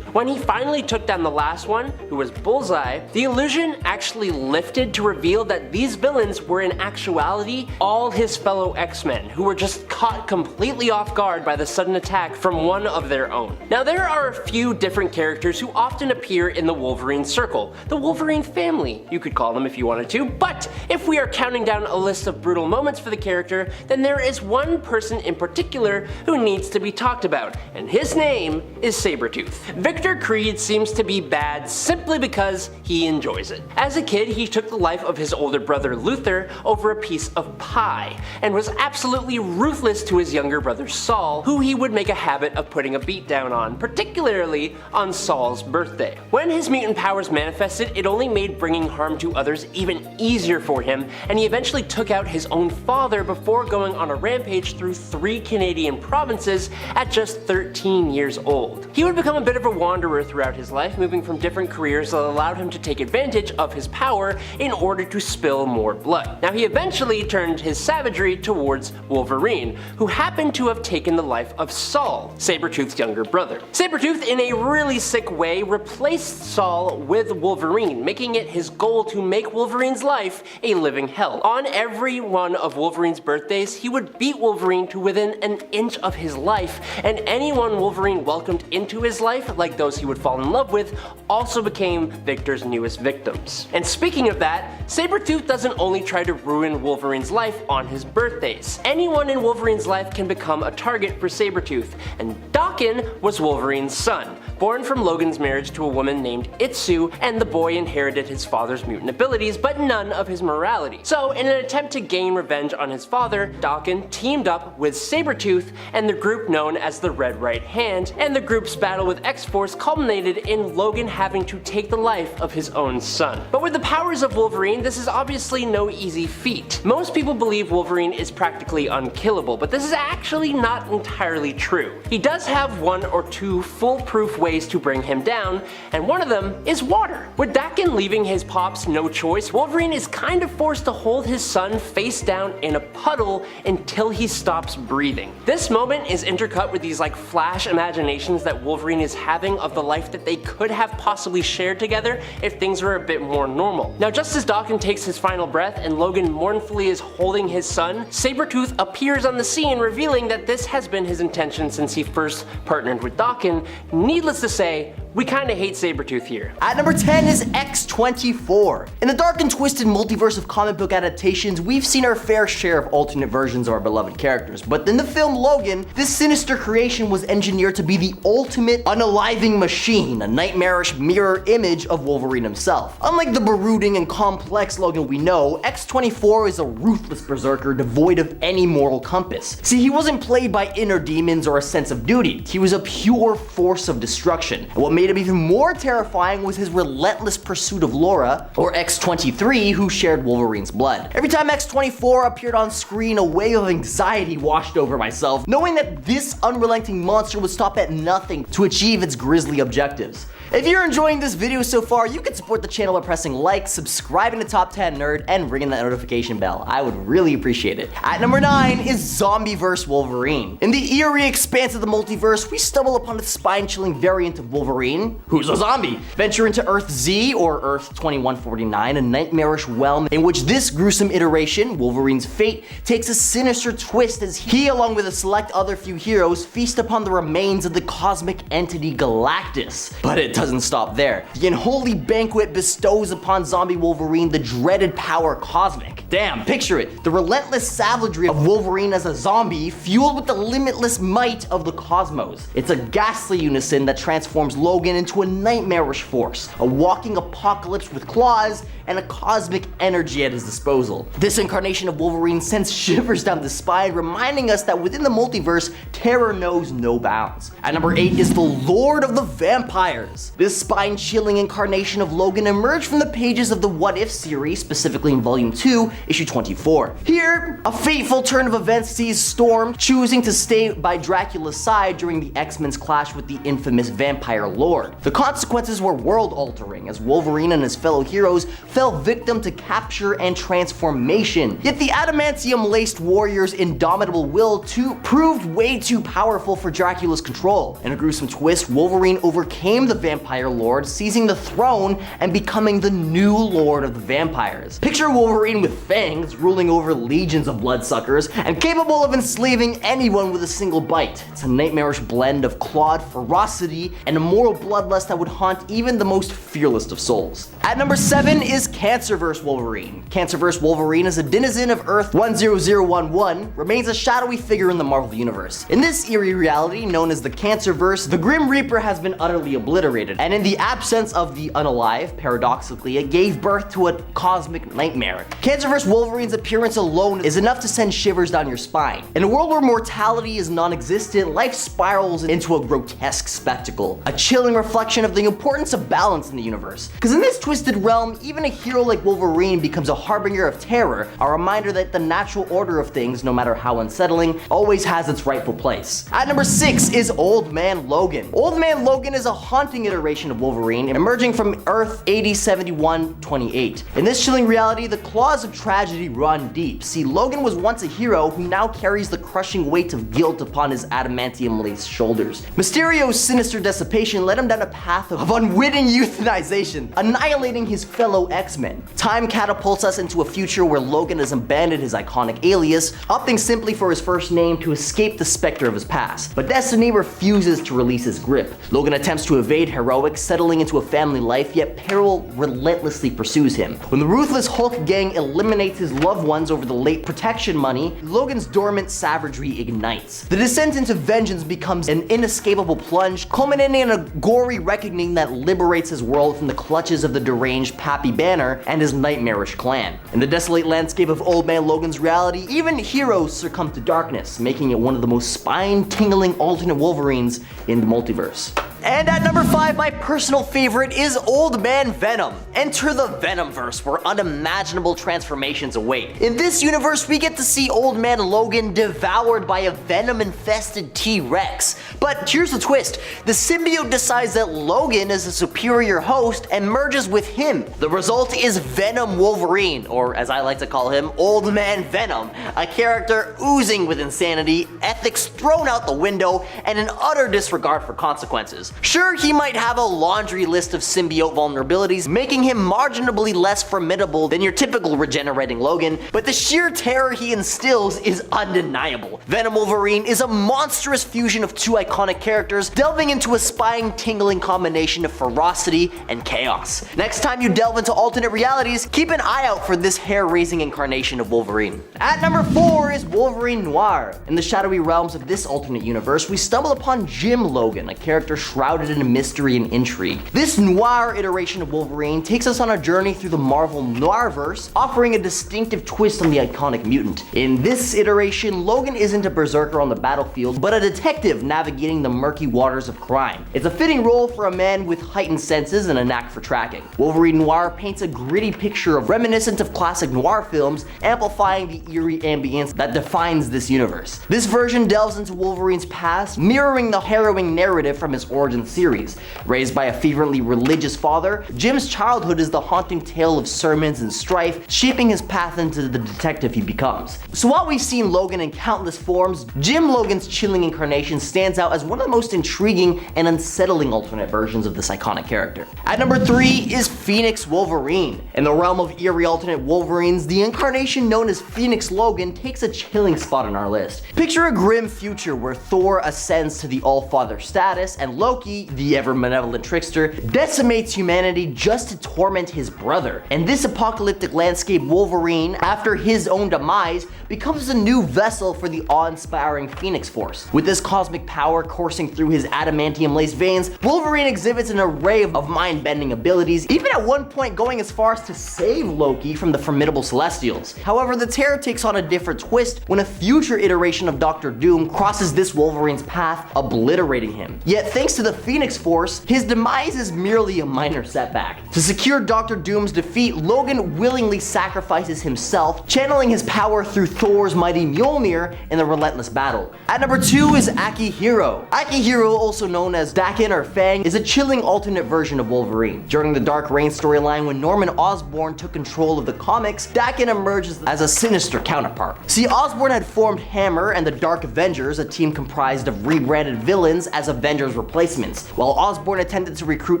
Speaker 4: When he finally took down the last one, who was Bullseye, the illusion actually lifted to reveal that these villains were in actuality all his fellow X-Men, who were just caught completely off guard by the sudden attack from one of their own. Now there are a few different characters who often appear in the Wolverine circle, the Wolverine family, you could call them if you wanted to, but if we are counting down a list of brutal moments for the character, then there is one person in particular who needs to be talked about, and his name is Sabretooth. Victor Creed seems to be bad simply because he enjoys it. As a kid, he took the life of his older brother Luther over a piece of pie, and was absolutely ruthless to his younger brother Saul, who he would make a habit of putting a beat down on, particularly on Saul's birthday. When his mutant powers manifested, it only made bringing harm to others even easier for him, and he eventually took out his own father before going on a rampage through 3 Canadian provinces at just 13 years old. He would become a bit of a wanderer throughout his life, moving from different careers that allowed him to take advantage of his power in order to spill more blood. Now he eventually turned his savagery towards Wolverine, who happened to have taken the life of Saul, Sabretooth's younger brother. Sabretooth, in a really sick way, replaced Saul with Wolverine, making it his goal to make Wolverine's life a living hell. On every one of Wolverine's birthdays, he would beat Wolverine to within an inch of his life, and anyone Wolverine welcomed into his his life, like those he would fall in love with, also became Victor's newest victims. And speaking of that, Sabretooth doesn't only try to ruin Wolverine's life on his birthdays. Anyone in Wolverine's life can become a target for Sabretooth, and Daken was Wolverine's son, born from Logan's marriage to a woman named Itsu, and the boy inherited his father's mutant abilities, but none of his morality. So in an attempt to gain revenge on his father, Daken teamed up with Sabretooth and the group known as the Red Right Hand, and the group's battle with X-Force culminated in Logan having to take the life of his own son. But with the powers of Wolverine, this is obviously no easy feat. Most people believe Wolverine is practically unkillable, but this is actually not entirely true. He does have one or two foolproof ways to bring him down, and one of them is water. With Daken leaving his pops no choice, Wolverine is kind of forced to hold his son face down in a puddle until he stops breathing. This moment is intercut with these flash imaginations that Wolverine is having of the life that they could have possibly shared together if things were a bit more normal. Now just as Daken takes his final breath and Logan mournfully is holding his son, Sabretooth appears on the scene, revealing that this has been his intention since he first partnered with Daken. Needless to say, we kinda hate Sabretooth here.
Speaker 5: At number 10 is X-24. In the dark and twisted multiverse of comic book adaptations, we've seen our fair share of alternate versions of our beloved characters, but in the film Logan, this sinister creation was engineered to be the ultimate unaliving machine, a nightmarish mirror image of Wolverine himself. Unlike the brooding and complex Logan we know, X-24 is a ruthless berserker devoid of any moral compass. See, he wasn't played by inner demons or a sense of duty, he was a pure force of destruction. And what made him even more terrifying was his relentless pursuit of Laura, or X-23, who shared Wolverine's blood. Every time X-24 appeared on screen, a wave of anxiety washed over myself, knowing that this unrelenting monster would stop at nothing to achieve its grisly objectives. If you're enjoying this video so far, you can support the channel by pressing like, subscribing to Top 10 Nerd, and ringing that notification bell. I would really appreciate it. At number 9 is Zombieverse Wolverine. In the eerie expanse of the multiverse, we stumble upon a spine-chilling variant of Wolverine, who's a zombie. Venture into Earth Z, or Earth 2149, a nightmarish realm in which this gruesome iteration, Wolverine's fate, takes a sinister twist as he, along with a select other few heroes, feast upon the remains of the cosmic entity Galactus. But it doesn't stop there. The unholy banquet bestows upon zombie Wolverine the dreaded power Cosmic. Damn, picture it. The relentless savagery of Wolverine as a zombie, fueled with the limitless might of the cosmos. It's a ghastly unison that transforms Logan into a nightmarish force, a walking apocalypse with claws and a cosmic energy at his disposal. This incarnation of Wolverine sends shivers down the spine, reminding us that within the multiverse, terror knows no bounds. At number 8 is the Lord of the Vampires. This spine-chilling incarnation of Logan emerged from the pages of the What If series, specifically in Volume 2, Issue 24. Here, a fateful turn of events sees Storm choosing to stay by Dracula's side during the X-Men's clash with the infamous Vampire Lord. The consequences were world-altering, as Wolverine and his fellow heroes fell victim to capture and transformation. Yet the adamantium-laced warrior's indomitable will proved way too powerful for Dracula's control. In a gruesome twist, Wolverine overcame the Vampire Lord, seizing the throne and becoming the new Lord of the Vampires. Picture Wolverine with fangs, ruling over legions of bloodsuckers, and capable of enslaving anyone with a single bite. It's a nightmarish blend of clawed ferocity and a moral bloodlust that would haunt even the most fearless of souls. At number 7 is Cancerverse Wolverine. Cancerverse Wolverine is a denizen of Earth 10011, remains a shadowy figure in the Marvel Universe. In this eerie reality known as the Cancerverse, the Grim Reaper has been utterly obliterated, and in the absence of the unalive, paradoxically, it gave birth to a cosmic nightmare. Cancerverse Wolverine's appearance alone is enough to send shivers down your spine. In a world where mortality is non-existent, life spirals into a grotesque spectacle, a chilling reflection of the importance of balance in the universe. Because in this twisted realm, even a hero like Wolverine becomes a harbinger of terror, a reminder that the natural order of things, no matter how unsettling, always has its rightful place. At number 6 is Old Man Logan. Old Man Logan is a haunting iteration iteration of Wolverine, emerging from Earth 8071-28. In this chilling reality, the claws of tragedy run deep. See, Logan was once a hero who now carries the crushing weight of guilt upon his adamantium-laced shoulders. Mysterio's sinister dissipation led him down a path of unwitting euthanization, annihilating his fellow X-Men. Time catapults us into a future where Logan has abandoned his iconic alias, opting simply for his first name to escape the specter of his past. But destiny refuses to release his grip. Logan attempts to evade heroics, settling into a family life, yet peril relentlessly pursues him. When the Ruthless Hulk gang eliminates his loved ones over the late protection money, Logan's dormant savagery ignites. The descent into vengeance becomes an inescapable plunge, culminating in a gory reckoning that liberates his world from the clutches of the deranged Pappy Banner and his nightmarish clan. In the desolate landscape of Old Man Logan's reality, even heroes succumb to darkness, making it one of the most spine-tingling alternate Wolverines in the multiverse. And at number 5, my personal favorite is Old Man Venom. Enter the Venomverse, where unimaginable transformations await. In this universe, we get to see Old Man Logan devoured by a venom-infested T-Rex. But here's the twist. The symbiote decides that Logan is a superior host and merges with him. The result is Venom Wolverine, or as I like to call him, Old Man Venom, a character oozing with insanity, ethics thrown out the window, and an utter disregard for consequences. Sure, he might have a laundry list of symbiote vulnerabilities, making him marginally less formidable than your typical regenerating Logan, but the sheer terror he instills is undeniable. Venom Wolverine is a monstrous fusion of two iconic characters, delving into a spine-tingling combination of ferocity and chaos. Next time you delve into alternate realities, keep an eye out for this hair-raising incarnation of Wolverine. At number 4 is Wolverine Noir. In the shadowy realms of this alternate universe, we stumble upon Jim Logan, a character shrouded in mystery and intrigue. This noir iteration of Wolverine takes us on a journey through the Marvel Noirverse, offering a distinctive twist on the iconic mutant. In this iteration, Logan isn't a berserker on the battlefield, but a detective navigating the murky waters of crime. It's a fitting role for a man with heightened senses and a knack for tracking. Wolverine Noir paints a gritty picture of reminiscent of classic noir films, amplifying the eerie ambience that defines this universe. This version delves into Wolverine's past, mirroring the harrowing narrative from his origin series. Raised by a fervently religious father, Jim's childhood is the haunting tale of sermons and strife, shaping his path into the detective he becomes. So while we've seen Logan in countless forms, Jim Logan's chilling incarnation stands out as one of the most intriguing and unsettling alternate versions of this iconic character. At number 3 is Phoenix Wolverine. In the realm of eerie alternate Wolverines, the incarnation known as Phoenix Logan takes a chilling spot on our list. Picture a grim future where Thor ascends to the All-Father status and Loki, the ever-malevolent trickster, decimates humanity just to torment his brother. In this apocalyptic landscape, Wolverine, after his own demise, becomes a new vessel for the awe-inspiring Phoenix Force. With this cosmic power coursing through his adamantium-laced veins, Wolverine exhibits an array of mind-bending abilities, even at one point going as far as to save Loki from the formidable Celestials. However, the terror takes on a different twist when a future iteration of Dr. Doom crosses this Wolverine's path, obliterating him. Yet thanks to the Phoenix Force, his demise is merely a minor setback. To secure Dr. Doom's defeat, Logan willingly sacrifices himself, channeling his power through Thor's mighty Mjolnir in the relentless battle. At number 2 is Akihiro. Akihiro, also known as Daken or Fang, is a chilling alternate version of Wolverine. During the Dark Reign storyline, when Norman Osborn took control of the comics, Daken emerges as a sinister counterpart. See, Osborn had formed Hammer and the Dark Avengers, a team comprised of rebranded villains as Avengers replacements. While Osborn attempted to recruit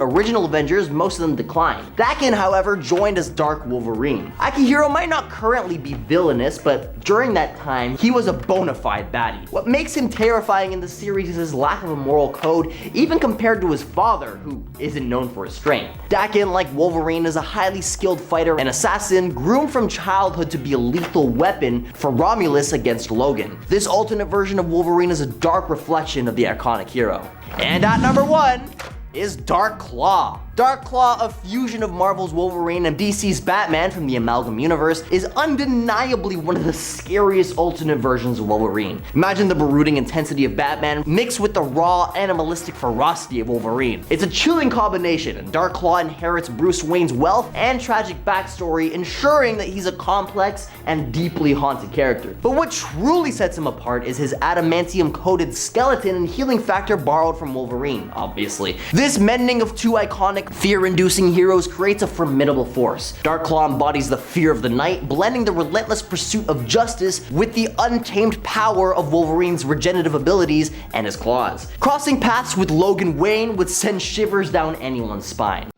Speaker 5: original Avengers, most of them declined. Daken, however, joined as Dark Wolverine. Akihiro might not currently be villainous, but during that time, he was a bona fide baddie. What makes him terrifying in the series is his lack of a moral code, even compared to his father, who isn't known for his strength. Daken, like Wolverine, is a highly skilled fighter and assassin, groomed from childhood to be a lethal weapon for Romulus against Logan. This alternate version of Wolverine is a dark reflection of the iconic hero. And at number 1 is Dark Claw. Darkclaw, a fusion of Marvel's Wolverine and DC's Batman from the Amalgam Universe, is undeniably one of the scariest alternate versions of Wolverine. Imagine the brooding intensity of Batman mixed with the raw, animalistic ferocity of Wolverine. It's a chilling combination, and Darkclaw inherits Bruce Wayne's wealth and tragic backstory, ensuring that he's a complex and deeply haunted character. But what truly sets him apart is his adamantium-coated skeleton and healing factor borrowed from Wolverine, obviously. This mending of two iconic, fear-inducing heroes creates a formidable force. Darkclaw embodies the fear of the night, blending the relentless pursuit of justice with the untamed power of Wolverine's regenerative abilities and his claws. Crossing paths with Logan Wayne would send shivers down anyone's spine.